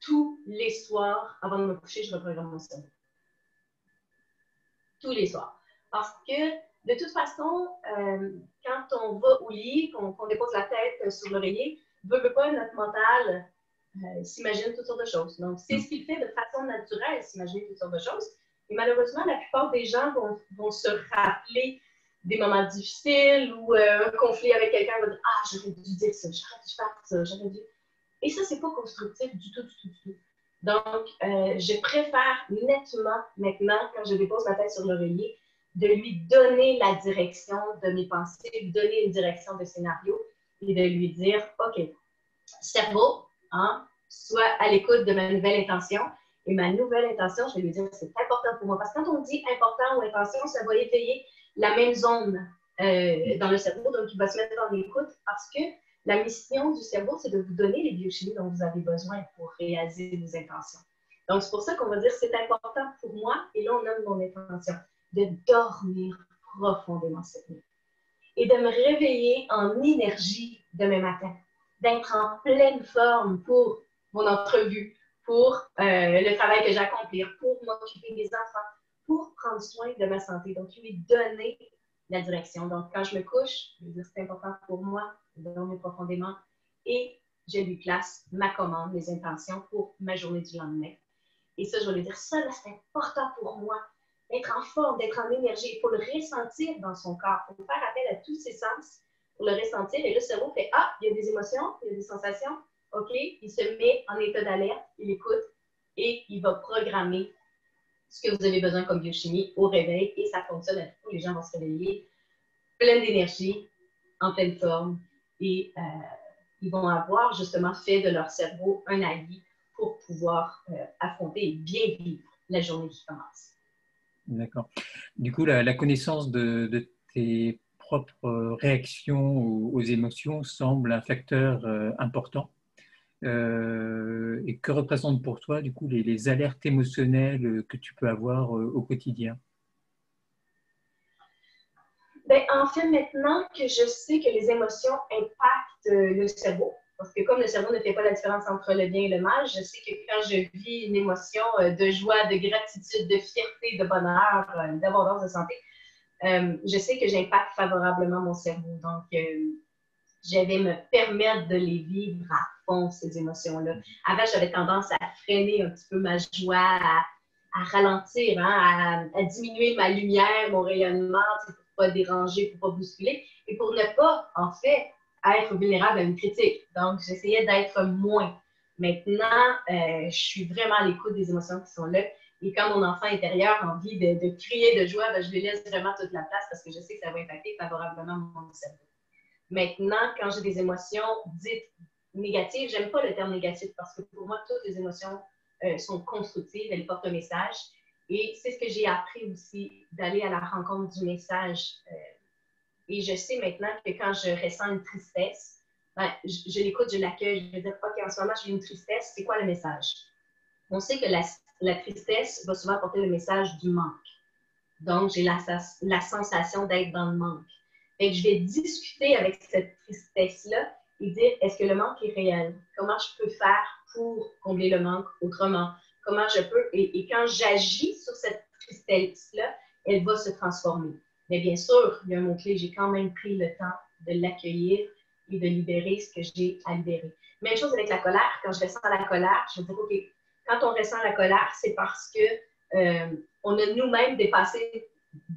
Tous les soirs, avant de me coucher, je reprogramme mon cerveau. Tous les soirs. Parce que, de toute façon, quand on va au lit, qu'on dépose la tête sur l'oreiller, veut pas, notre mental s'imagine toutes sortes de choses. Donc, c'est ce qu'il fait de façon naturelle, s'imaginer toutes sortes de choses. Et malheureusement, la plupart des gens vont se rappeler des moments difficiles ou un conflit avec quelqu'un va dire « Ah, j'aurais dû dire ça, j'aurais dû faire ça, j'aurais dû… » Et ça, c'est pas constructif du tout, du tout, du tout. Donc, je préfère nettement, maintenant, quand je dépose ma tête sur l'oreiller, de lui donner la direction de mes pensées, lui donner une direction de scénario et de lui dire, OK, cerveau, hein, sois à l'écoute de ma nouvelle intention. Et ma nouvelle intention, je vais lui dire, c'est important pour moi. Parce que quand on dit important ou intention, ça va éveiller la même zone dans le cerveau, donc il va se mettre en écoute parce que la mission du cerveau, c'est de vous donner les biochimies dont vous avez besoin pour réaliser vos intentions. Donc, c'est pour ça qu'on va dire c'est important pour moi, et là, on nomme mon intention, de dormir profondément cette nuit et de me réveiller en énergie demain matin, d'être en pleine forme pour mon entrevue, pour le travail que j'accomplis, pour m'occuper des enfants, pour prendre soin de ma santé. Donc, lui donner la direction. Donc, quand je me couche, je vais dire c'est important pour moi de dormir profondément et je lui place ma commande, mes intentions pour ma journée du lendemain. Et ça, je vais lui dire, ça, là, c'est important pour moi, d'être en forme, d'être en énergie. Il faut le ressentir dans son corps. Il faut faire appel à tous ses sens pour le ressentir. Et le cerveau fait, ah, il y a des émotions, il y a des sensations. OK, il se met en état d'alerte, il écoute et il va programmer ce que vous avez besoin comme biochimie au réveil et ça fonctionne à tous. Les gens vont se réveiller plein d'énergie, en pleine forme et ils vont avoir justement fait de leur cerveau un allié pour pouvoir affronter et bien vivre la journée qui commence. D'accord. Du coup, la connaissance de tes propres réactions aux émotions semble un facteur important. Et que représentent pour toi, du coup, les alertes émotionnelles que tu peux avoir au quotidien? Ben, en fait, maintenant que je sais que les émotions impactent le cerveau, parce que comme le cerveau ne fait pas la différence entre le bien et le mal, je sais que quand je vis une émotion de joie, de gratitude, de fierté, de bonheur, d'abondance de santé, je sais que j'impacte favorablement mon cerveau. Donc, je vais me permettre de les vivre à fond, ces émotions-là. Avant, j'avais tendance à freiner un petit peu ma joie, à ralentir, hein, à diminuer ma lumière, mon rayonnement, pour ne pas déranger, pour ne pas bousculer, et pour ne pas, en fait, à être vulnérable à une critique. Donc, j'essayais d'être moins. Maintenant, je suis vraiment à l'écoute des émotions qui sont là. Et quand mon enfant intérieur a envie de crier de joie, ben, je lui laisse vraiment toute la place parce que je sais que ça va impacter favorablement mon cerveau. Maintenant, quand j'ai des émotions dites négatives, j'aime pas le terme négatif parce que pour moi, toutes les émotions sont constructives, elles portent un message. Et c'est ce que j'ai appris aussi, d'aller à la rencontre du message. Et je sais maintenant que quand je ressens une tristesse, ben, je l'écoute, je l'accueille, je vais dire, OK, en ce moment, j'ai une tristesse, c'est quoi le message? On sait que la tristesse va souvent porter le message du manque. Donc, j'ai la sensation d'être dans le manque. Et je vais discuter avec cette tristesse-là et dire, est-ce que le manque est réel? Comment je peux faire pour combler le manque autrement? Comment je peux... Et quand j'agis sur cette tristesse-là, elle va se transformer. Mais bien sûr, il y a un mot-clé, j'ai quand même pris le temps de l'accueillir et de libérer ce que j'ai à libérer. Même chose avec la colère. Quand je ressens la colère, je me dis, OK, quand on ressent la colère, c'est parce que on a nous-mêmes dépassé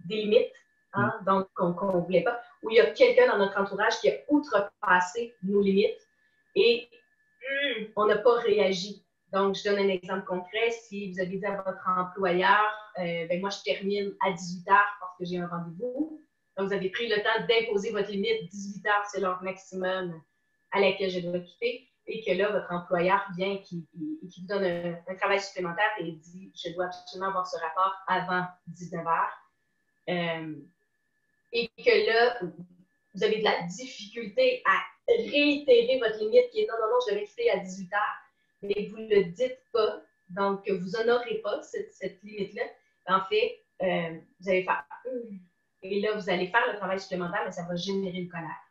des limites, hein, donc qu'on ne voulait pas, ou il y a quelqu'un dans notre entourage qui a outrepassé nos limites et on n'a pas réagi. Donc, je donne un exemple concret. Si vous avez dit à votre employeur, ben moi, je termine à 18h parce que j'ai un rendez-vous. Donc, vous avez pris le temps d'imposer votre limite. 18h, c'est l'heure maximum à laquelle je dois quitter. Et que là, votre employeur vient et qui vous donne un travail supplémentaire et dit, je dois absolument avoir ce rapport avant 19h. Et que là, vous avez de la difficulté à réitérer votre limite qui est non, non, non, je devais quitter à 18h. Mais vous ne le dites pas, donc vous n'honorez pas cette limite-là. En fait, vous allez faire et là, vous allez faire le travail supplémentaire, mais ça va générer une colère.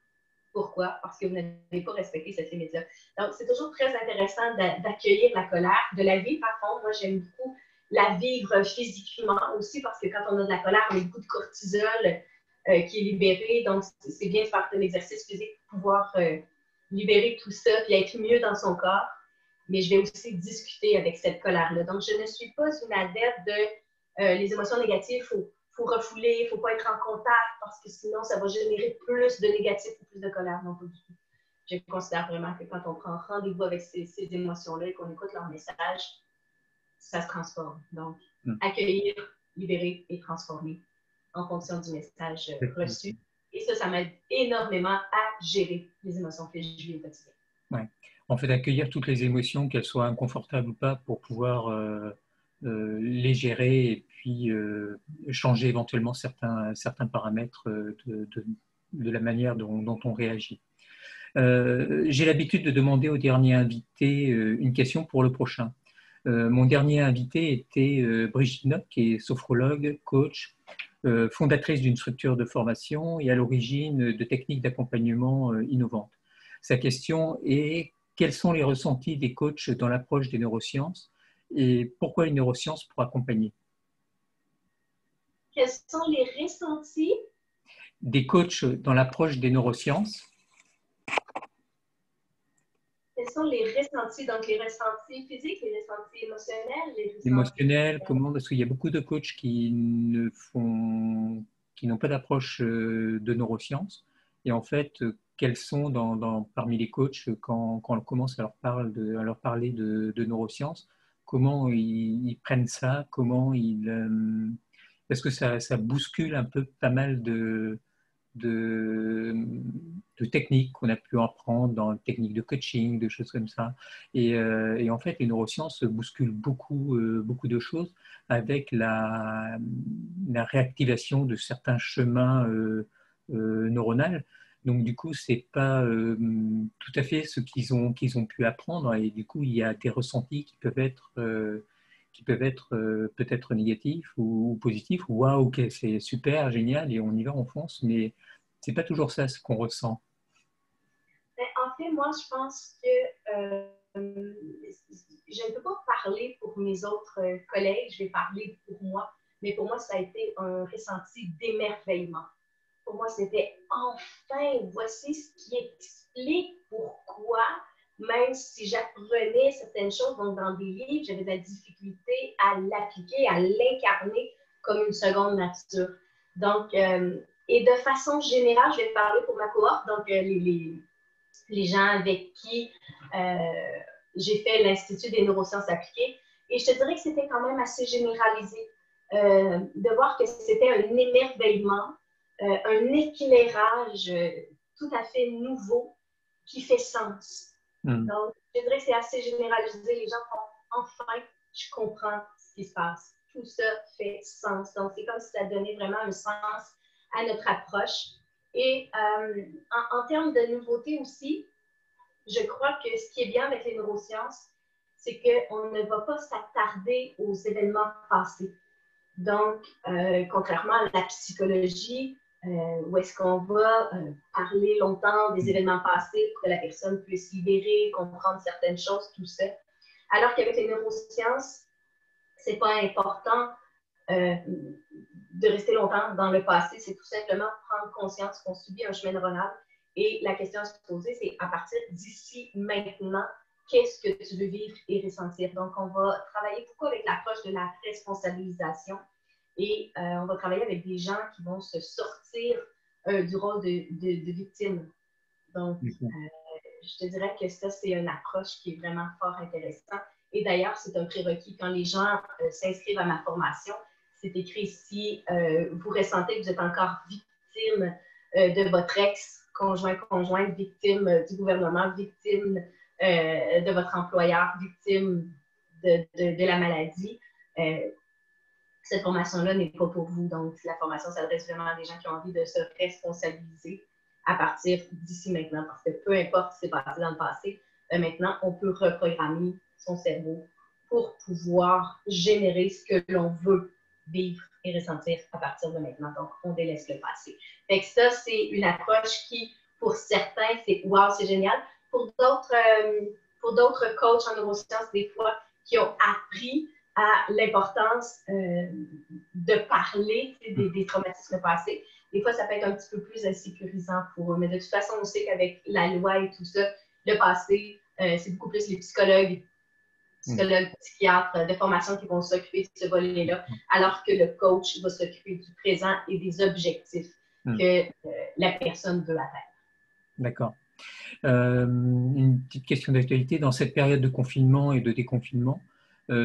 Pourquoi? Parce que vous n'avez pas respecté cette limite-là. Donc, c'est toujours très intéressant d'accueillir la colère, de la vivre à fond. Moi, j'aime beaucoup la vivre physiquement aussi parce que quand on a de la colère, on a beaucoup de cortisol qui est libéré. Donc, c'est bien de faire un exercice physique pour pouvoir libérer tout ça et être mieux dans son corps. Mais je vais aussi discuter avec cette colère-là. Donc, je ne suis pas une adepte de les émotions négatives. Il faut refouler, il ne faut pas être en contact parce que sinon, ça va générer plus de négatif ou plus de colère. Non, pas du tout. Je considère vraiment que quand on prend rendez-vous avec ces émotions-là et qu'on écoute leur message, ça se transforme. Donc, accueillir, libérer et transformer en fonction du message reçu. Et ça m'aide énormément à gérer les émotions que je vis au quotidien. Ouais. En fait, accueillir toutes les émotions, qu'elles soient inconfortables ou pas, pour pouvoir les gérer et puis changer éventuellement certains paramètres de la manière dont on réagit. J'ai l'habitude de demander au dernier invité une question pour le prochain. Mon dernier invité était Brigitte Nock, qui est sophrologue, coach, fondatrice d'une structure de formation et à l'origine de techniques d'accompagnement innovantes. Sa question est: quels sont les ressentis des coachs dans l'approche des neurosciences et pourquoi une neuroscience pour accompagner? Quels sont les ressentis des coachs dans l'approche des neurosciences? Quels sont les ressentis? Donc, les ressentis physiques, les ressentis émotionnels, les ressentis... Émotionnels, comment? Parce qu'il y a beaucoup de coachs qui n'ont pas d'approche de neurosciences. Et en fait, quels sont parmi les coachs, quand on commence à leur parler de neurosciences, comment ils prennent ça, parce que ça bouscule un peu pas mal de techniques qu'on a pu apprendre dans les techniques de coaching, de choses comme ça. Et en fait, les neurosciences bousculent beaucoup de choses avec la réactivation de certains chemins neuronaux. Donc, du coup, ce n'est pas tout à fait ce qu'ils ont pu apprendre. Et du coup, il y a des ressentis qui peuvent être peut-être négatifs ou positifs. Waouh, ok, c'est super, génial, et on y va, on fonce. Mais ce n'est pas toujours ça ce qu'on ressent. En fait, moi, je pense que je ne peux pas parler pour mes autres collègues, je vais parler pour moi, mais pour moi, ça a été un ressenti d'émerveillement. Pour moi, c'était enfin, voici ce qui explique pourquoi, même si j'apprenais certaines choses, donc dans des livres, j'avais de la difficulté à l'appliquer, à l'incarner comme une seconde nature. Donc, et de façon générale, je vais parler pour ma cohorte, donc les les gens avec qui j'ai fait l'Institut des neurosciences appliquées. Et je te dirais que c'était quand même assez généralisé de voir que c'était un émerveillement, un éclairage tout à fait nouveau qui fait sens. Donc, je dirais que c'est assez généralisé. Les gens font enfin, je comprends ce qui se passe. Tout ça fait sens. Donc, c'est comme si ça donnait vraiment un sens à notre approche. Et en termes de nouveautés aussi, je crois que ce qui est bien avec les neurosciences, c'est qu'on ne va pas s'attarder aux événements passés. Donc, contrairement à la psychologie, où est-ce qu'on va parler longtemps des événements passés pour que la personne puisse libérer, comprendre certaines choses, tout ça. Alors qu'avec les neurosciences, c'est pas important de rester longtemps dans le passé, c'est tout simplement prendre conscience qu'on subit un chemin neuronal. Et la question à se poser, c'est à partir d'ici, maintenant, qu'est-ce que tu veux vivre et ressentir? Donc, on va travailler beaucoup avec l'approche de la responsabilisation et on va travailler avec des gens qui vont se sortir du rôle de victime. Donc, je te dirais que ça, c'est une approche qui est vraiment fort intéressante. Et d'ailleurs, c'est un prérequis. Quand les gens s'inscrivent à ma formation, c'est écrit ici, vous ressentez que vous êtes encore victime de votre ex-conjointe, victime du gouvernement, victime de votre employeur, victime de la maladie. Cette formation-là n'est pas pour vous. Donc, la formation s'adresse vraiment à des gens qui ont envie de se responsabiliser à partir d'ici maintenant. Parce que peu importe ce qui s'est passé dans le passé, maintenant, on peut reprogrammer son cerveau pour pouvoir générer ce que l'on veut vivre et ressentir à partir de maintenant. Donc, on délaisse le passé. Fait que ça, c'est une approche qui, pour certains, c'est « wow, c'est génial ». Pour d'autres coachs en neurosciences, des fois, qui ont appris à l'importance de parler des traumatismes passés. Des fois, ça peut être un petit peu plus insécurisant pour eux. Mais de toute façon, on sait qu'avec la loi et tout ça, le passé, c'est beaucoup plus les psychologues, psychiatres de formation qui vont s'occuper de ce volet-là, alors que le coach va s'occuper du présent et des objectifs que la personne veut atteindre. D'accord. Une petite question d'actualité. Dans cette période de confinement et de déconfinement,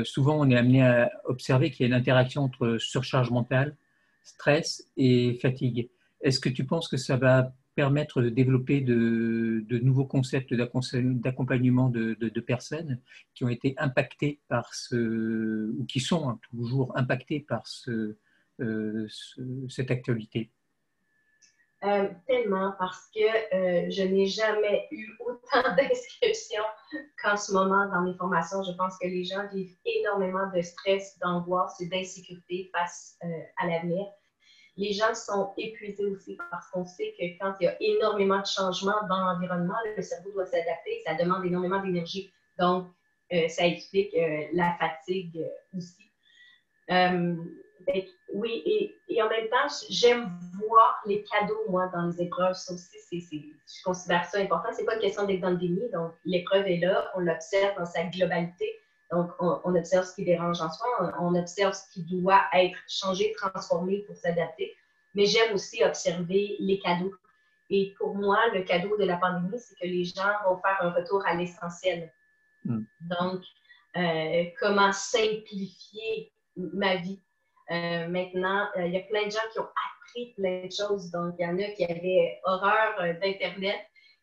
souvent on est amené à observer qu'il y a une interaction entre surcharge mentale, stress et fatigue. Est-ce que tu penses que ça va permettre de développer de nouveaux concepts d'accompagnement de personnes qui ont été impactées par ou qui sont toujours impactées par cette actualité? Tellement, parce que je n'ai jamais eu autant d'inscriptions qu'en ce moment dans mes formations. Je pense que les gens vivent énormément de stress, d'angoisse et d'insécurité face à l'avenir. Les gens sont épuisés aussi parce qu'on sait que quand il y a énormément de changements dans l'environnement, le cerveau doit s'adapter, ça demande énormément d'énergie. Donc, ça explique la fatigue aussi. Oui, et en même temps, j'aime voir les cadeaux, moi, dans les épreuves. Ça aussi, je considère ça important. C'est pas une question d'être dans le déni. Donc, l'épreuve est là, on l'observe dans sa globalité. Donc, on observe ce qui dérange en soi, on observe ce qui doit être changé, transformé pour s'adapter. Mais j'aime aussi observer les cadeaux. Et pour moi, le cadeau de la pandémie, c'est que les gens vont faire un retour à l'essentiel. Donc, comment simplifier ma vie. Maintenant, il y a plein de gens qui ont appris plein de choses. Donc, il y en a qui avaient horreur d'Internet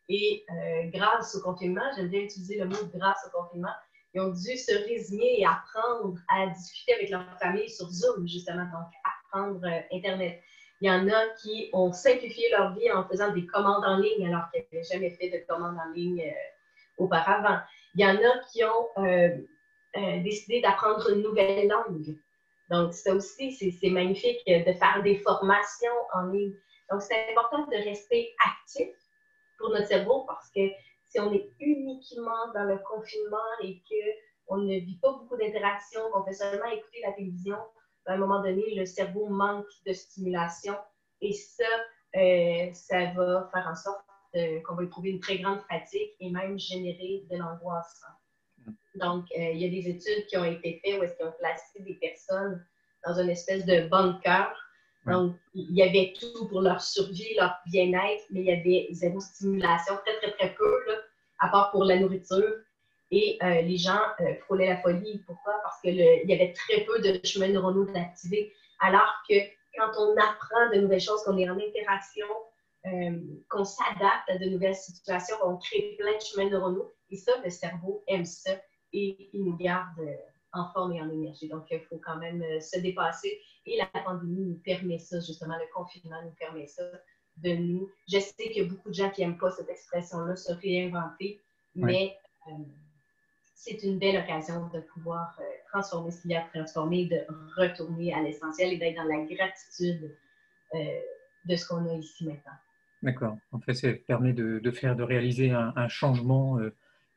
et grâce au confinement, j'aime bien utiliser le mot grâce au confinement, ils ont dû se résigner et apprendre à discuter avec leur famille sur Zoom, justement, donc apprendre Internet. Il y en a qui ont simplifié leur vie en faisant des commandes en ligne alors qu'ils n'avaient jamais fait de commandes en ligne auparavant. Il y en a qui ont décidé d'apprendre une nouvelle langue. Donc, ça aussi, c'est magnifique de faire des formations en ligne. Donc, c'est important de rester actif pour notre cerveau parce que si on est uniquement dans le confinement et qu'on ne vit pas beaucoup d'interactions, qu'on fait seulement écouter la télévision, à un moment donné, le cerveau manque de stimulation et ça va faire en sorte qu'on va éprouver une très grande fatigue et même générer de l'angoisse. Donc, il y a des études qui ont été faites où est-ce qu'ils ont placé des personnes dans une espèce de bunker. Donc, il y avait tout pour leur survie, leur bien-être, mais il y avait zéro stimulation, très, très, très peu. à part pour la nourriture. Et les gens frôlaient la folie. Pourquoi? Parce qu'il y avait très peu de chemins neuronaux d'activer. Alors que quand on apprend de nouvelles choses, qu'on est en interaction, qu'on s'adapte à de nouvelles situations, qu'on crée plein de chemins neuronaux, et ça, le cerveau aime ça et il nous garde en forme et en énergie. Donc, il faut quand même se dépasser. Et la pandémie nous permet ça, justement, le confinement nous permet ça de nous. Je sais qu'il y a beaucoup de gens qui n'aiment pas cette expression-là, se réinventer, mais c'est une belle occasion de pouvoir transformer ce qu'il y a à transformer, de retourner à l'essentiel et d'être dans la gratitude de ce qu'on a ici maintenant. D'accord. En fait, ça permet de réaliser un changement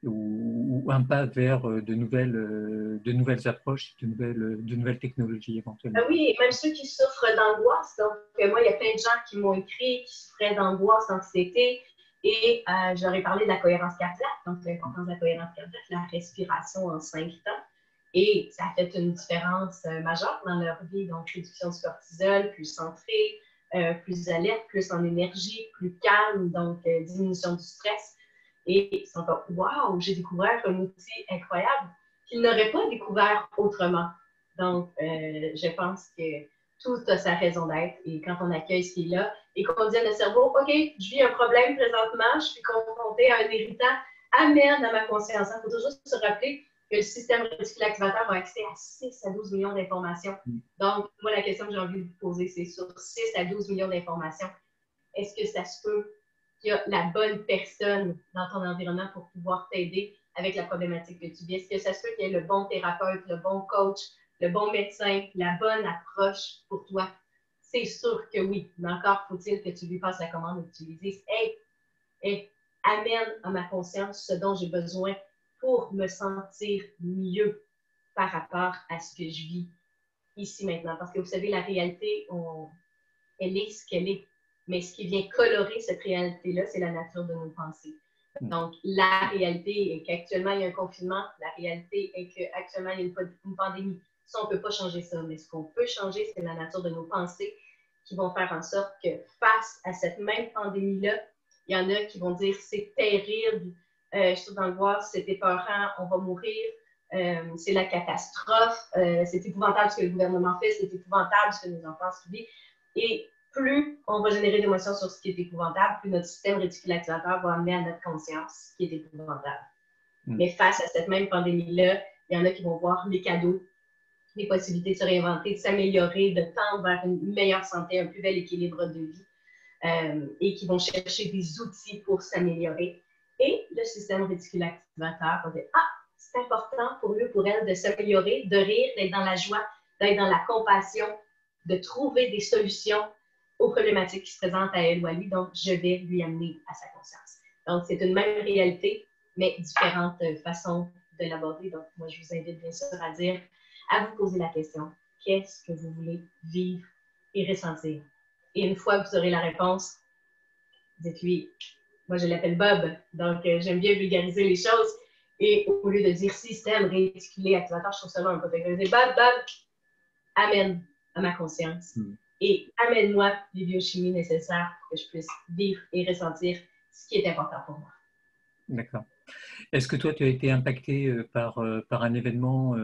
ou un pas vers de nouvelles approches, de nouvelles technologies éventuellement. Oui, même ceux qui souffrent d'angoisse. Donc, moi, il y a plein de gens qui m'ont écrit, qui souffraient d'angoisse, d'anxiété. Et j'aurais parlé de la cohérence cardiaque, donc l'importance de la cohérence cardiaque, la respiration en 5 temps. Et ça a fait une différence majeure dans leur vie. Donc, réduction du cortisol, plus centré, plus alerte, plus en énergie, plus calme, donc diminution du stress. Et ils sont comme, waouh, j'ai découvert un outil incroyable qu'ils n'auraient pas découvert autrement. Donc, je pense que tout a sa raison d'être. Et quand on accueille ce qui est là et qu'on dit à notre cerveau, OK, je vis un problème présentement, je suis confrontée à un irritant, amène à ma conscience. Il faut toujours se rappeler que le système réticulaire activateur a accès à 6 à 12 millions d'informations. Donc, moi, la question que j'ai envie de vous poser, c'est sur 6 à 12 millions d'informations, est-ce que ça se peut qu'il y a la bonne personne dans ton environnement pour pouvoir t'aider avec la problématique que tu vis? Est-ce que ça se peut qu'il y ait le bon thérapeute, le bon coach, le bon médecin, la bonne approche pour toi? C'est sûr que oui, mais encore faut-il que tu lui passes la commande et que tu lui dises « Hey, amène à ma conscience ce dont j'ai besoin pour me sentir mieux par rapport à ce que je vis ici maintenant. » Parce que vous savez, la réalité, elle est ce qu'elle est. Mais ce qui vient colorer cette réalité-là, c'est la nature de nos pensées. Donc, la réalité est qu'actuellement, il y a un confinement. La réalité est qu'actuellement, il y a une pandémie. Ça, on ne peut pas changer ça. Mais ce qu'on peut changer, c'est la nature de nos pensées qui vont faire en sorte que face à cette même pandémie-là, il y en a qui vont dire « c'est terrible, je suis dans le voir, c'est épeurant, on va mourir, c'est la catastrophe, c'est épouvantable ce que le gouvernement fait, c'est épouvantable ce que nos enfants subissent. » Et plus on va générer d'émotions sur ce qui est épouvantable, plus notre système réticulaire activateur va amener à notre conscience ce qui est épouvantable. Mais face à cette même pandémie-là, il y en a qui vont voir les cadeaux, les possibilités de se réinventer, de s'améliorer, de tendre vers une meilleure santé, un plus bel équilibre de vie, et qui vont chercher des outils pour s'améliorer. Et le système réticulaire activateur va dire « Ah, c'est important pour lui ou pour elle de s'améliorer, de rire, d'être dans la joie, d'être dans la compassion, de trouver des solutions aux problématiques qui se présentent à elle ou à lui. Donc, je vais lui amener à sa conscience. » Donc, c'est une même réalité, mais différentes façons de l'aborder. Donc, moi, je vous invite bien sûr à vous poser la question, qu'est-ce que vous voulez vivre et ressentir? Et une fois que vous aurez la réponse, dites-lui, moi je l'appelle Bob, donc j'aime bien vulgariser les choses. Et au lieu de dire système réticulaire activateur, je trouve ça un peu vulgarisé. Bob, amène à ma conscience et amène-moi les biochimies nécessaires pour que je puisse vivre et ressentir ce qui est important pour moi. D'accord. Est-ce que toi, tu as été impacté par un événement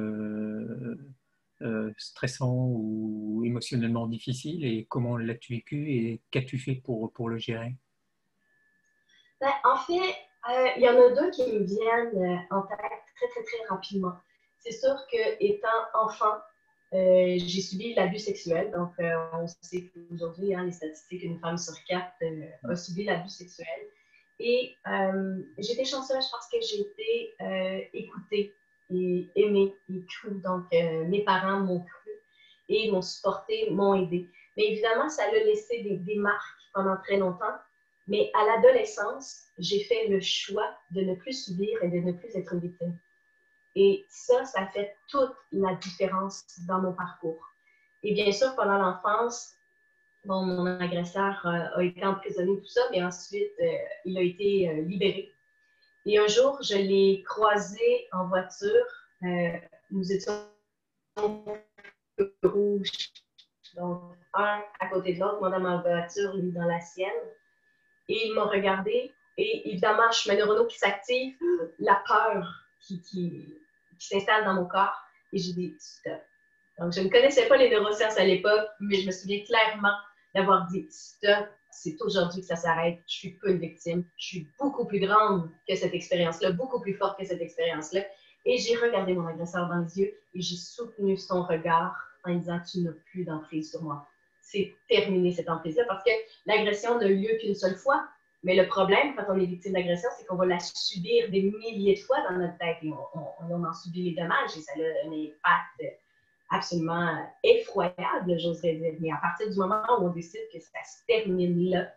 stressant ou émotionnellement difficile et comment l'as-tu vécu et qu'as-tu fait pour le gérer? Ben, en fait, il y en a deux qui me viennent en tête très, très, très rapidement. C'est sûr qu'étant enfant, j'ai subi l'abus sexuel. Donc, on sait qu'aujourd'hui, les statistiques, une femme sur 4 a subi l'abus sexuel. Et j'étais chanceuse parce que j'ai été écoutée et aimée et crue. Donc, mes parents m'ont cru et m'ont supportée, m'ont aidée. Mais évidemment, ça a laissé des marques pendant très longtemps. Mais à l'adolescence, j'ai fait le choix de ne plus subir et de ne plus être une victime. Et ça fait toute la différence dans mon parcours. Et bien sûr, pendant l'enfance, bon, mon agresseur a été emprisonné, tout ça, mais ensuite, il a été libéré. Et un jour, je l'ai croisé en voiture. Nous étions rouges, donc un à côté de l'autre, moi dans ma voiture, lui dans la sienne. Et il m'a regardé Et évidemment, chemin neuronaux qui s'active, la peur qui s'installe dans mon corps et j'ai dit stop. Donc, je ne connaissais pas les neurosciences à l'époque, mais je me souviens clairement d'avoir dit stop, c'est aujourd'hui que ça s'arrête, je suis pas une victime, je suis beaucoup plus grande que cette expérience-là, beaucoup plus forte que cette expérience-là. Et j'ai regardé mon agresseur dans les yeux et j'ai soutenu son regard en disant tu n'as plus d'emprise sur moi. C'est terminé cette emprise-là parce que l'agression n'a eu lieu qu'une seule fois. Mais le problème, quand on est victime d'agression, c'est qu'on va la subir des milliers de fois dans notre tête et on en subit les dommages et ça a un impact absolument effroyable, j'oserais dire. Mais à partir du moment où on décide que ça se termine là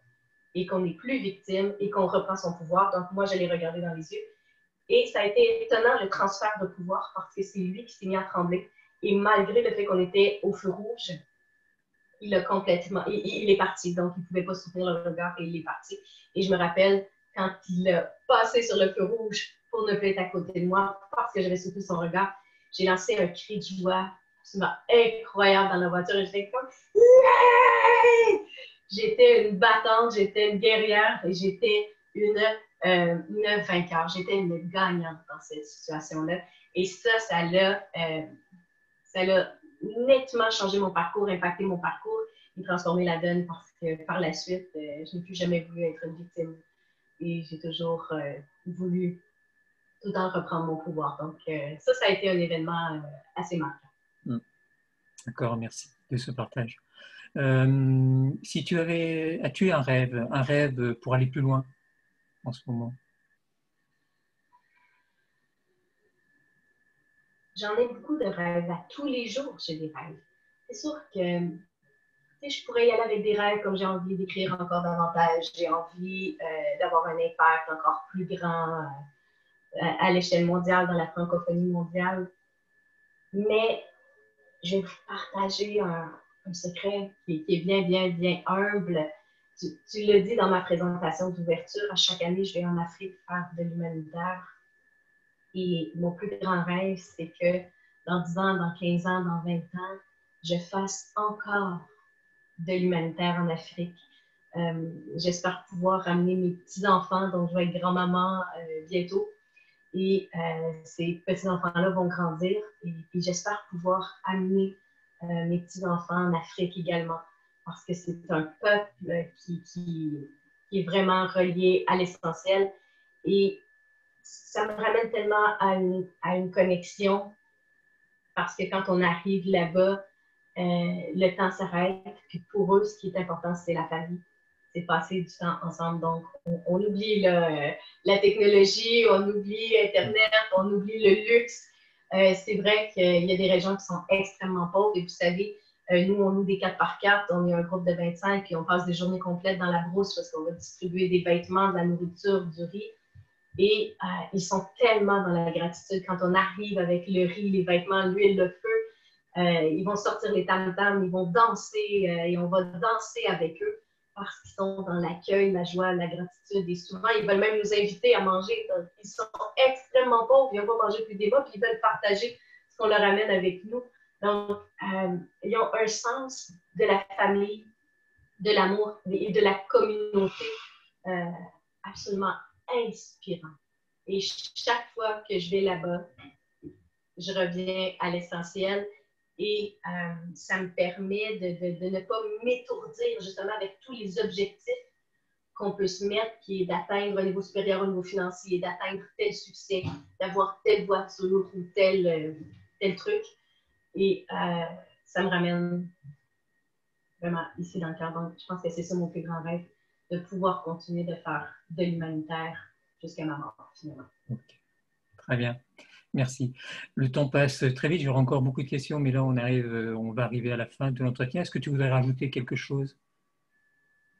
et qu'on n'est plus victime et qu'on reprend son pouvoir, donc moi, je l'ai regardé dans les yeux. Et ça a été étonnant, le transfert de pouvoir, parce que c'est lui qui s'est mis à trembler. Et malgré le fait qu'on était au feu rouge, il a complètement, il est parti. Donc, il ne pouvait pas soutenir le regard et il est parti. Et je me rappelle quand il a passé sur le feu rouge pour ne plus être à côté de moi, parce que j'avais soutenu son regard, j'ai lancé un cri de joie absolument incroyable dans la voiture. Et j'étais comme yeah! J'étais une battante, j'étais une guerrière et j'étais une vainqueur. J'étais une gagnante dans cette situation-là. Et ça l'a nettement changé mon parcours, impacté mon parcours et transformé la donne parce que par la suite, je n'ai plus jamais voulu être une victime. Et j'ai toujours voulu tout le temps reprendre mon pouvoir. Donc, ça a été un événement assez marquant. D'accord, merci de ce partage. Si as-tu un rêve pour aller plus loin en ce moment? J'en ai beaucoup de rêves. À tous les jours, j'ai des rêves. C'est sûr que je pourrais y aller avec des rêves comme j'ai envie d'écrire encore davantage. J'ai envie d'avoir un impact encore plus grand à l'échelle mondiale, dans la francophonie mondiale. Mais je vais vous partager un secret qui est bien humble. Tu l'as dit dans ma présentation d'ouverture, à chaque année, je vais en Afrique faire de l'humanitaire. Et mon plus grand rêve, c'est que dans 10 ans, dans 15 ans, dans 20 ans, je fasse encore de l'humanitaire en Afrique. J'espère pouvoir ramener mes petits-enfants, donc je vais être grand-maman bientôt. Et ces petits-enfants-là vont grandir et j'espère pouvoir amener mes petits-enfants en Afrique également parce que c'est un peuple qui est vraiment relié à l'essentiel et ça me ramène tellement à une connexion parce que quand on arrive là-bas, le temps s'arrête. Puis pour eux, ce qui est important, c'est la famille. C'est passer du temps ensemble. Donc, on oublie la technologie, on oublie Internet, on oublie le luxe. C'est vrai qu'il y a des régions qui sont extrêmement pauvres. Et vous savez, nous, on loue des 4x4, on est un groupe de 25, puis on passe des journées complètes dans la brousse parce qu'on va distribuer des vêtements, de la nourriture, du riz. Et ils sont tellement dans la gratitude quand on arrive avec le riz, les vêtements, l'huile, le feu. Ils vont sortir les tam-tams, ils vont danser et on va danser avec eux parce qu'ils sont dans l'accueil, la joie, la gratitude. Et souvent, ils veulent même nous inviter à manger. Donc, ils sont extrêmement pauvres, ils n'ont pas mangé depuis des mois, puis ils veulent partager ce qu'on leur amène avec nous. Donc, ils ont un sens de la famille, de l'amour et de la communauté absolument inspirant. Et chaque fois que je vais là-bas, je reviens à l'essentiel et ça me permet de ne pas m'étourdir justement avec tous les objectifs qu'on peut se mettre, qui est d'atteindre un niveau supérieur au niveau financier, d'atteindre tel succès, d'avoir telle voiture ou tel truc. Et ça me ramène vraiment ici dans le cœur. Donc, je pense que c'est ça mon plus grand rêve, de pouvoir continuer de faire de l'humanitaire jusqu'à ma mort, finalement. Okay. Très bien. Merci. Le temps passe très vite. J'aurai encore beaucoup de questions, mais là, on va arriver à la fin de l'entretien. Est-ce que tu voudrais rajouter quelque chose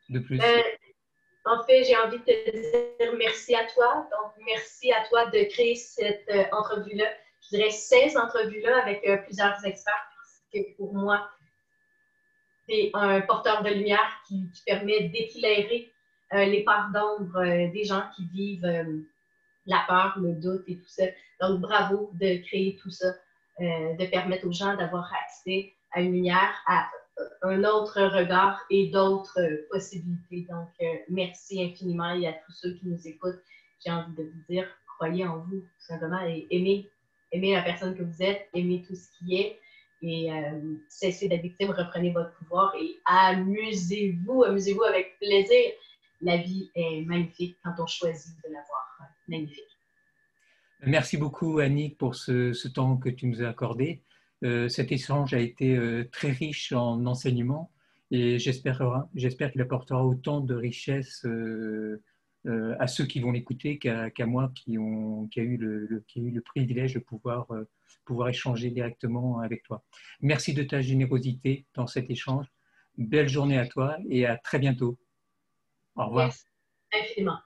de plus? En fait, j'ai envie de te dire merci à toi. Donc, merci à toi de créer cette entrevue-là. Je dirais 16 entrevues-là avec plusieurs experts parce que pour moi, c'est un porteur de lumière qui permet d'éclairer les parts d'ombre des gens qui vivent la peur, le doute et tout ça. Donc, bravo de créer tout ça, de permettre aux gens d'avoir accès à une lumière, à un autre regard et d'autres possibilités. Donc, merci infiniment et à tous ceux qui nous écoutent. J'ai envie de vous dire, croyez en vous, tout simplement, et aimez la personne que vous êtes, aimez tout ce qui est, et cessez d'être victime, reprenez votre pouvoir et amusez-vous avec plaisir. La vie est magnifique quand on choisit de l'avoir. Magnifique. Merci beaucoup, Annick, pour ce temps que tu nous as accordé. Cet échange a été très riche en enseignements et j'espère qu'il apportera autant de richesse à ceux qui vont l'écouter qu'à moi qui a eu le privilège de pouvoir échanger directement avec toi. Merci de ta générosité dans cet échange. Belle journée à toi et à très bientôt. Au revoir. Merci infiniment.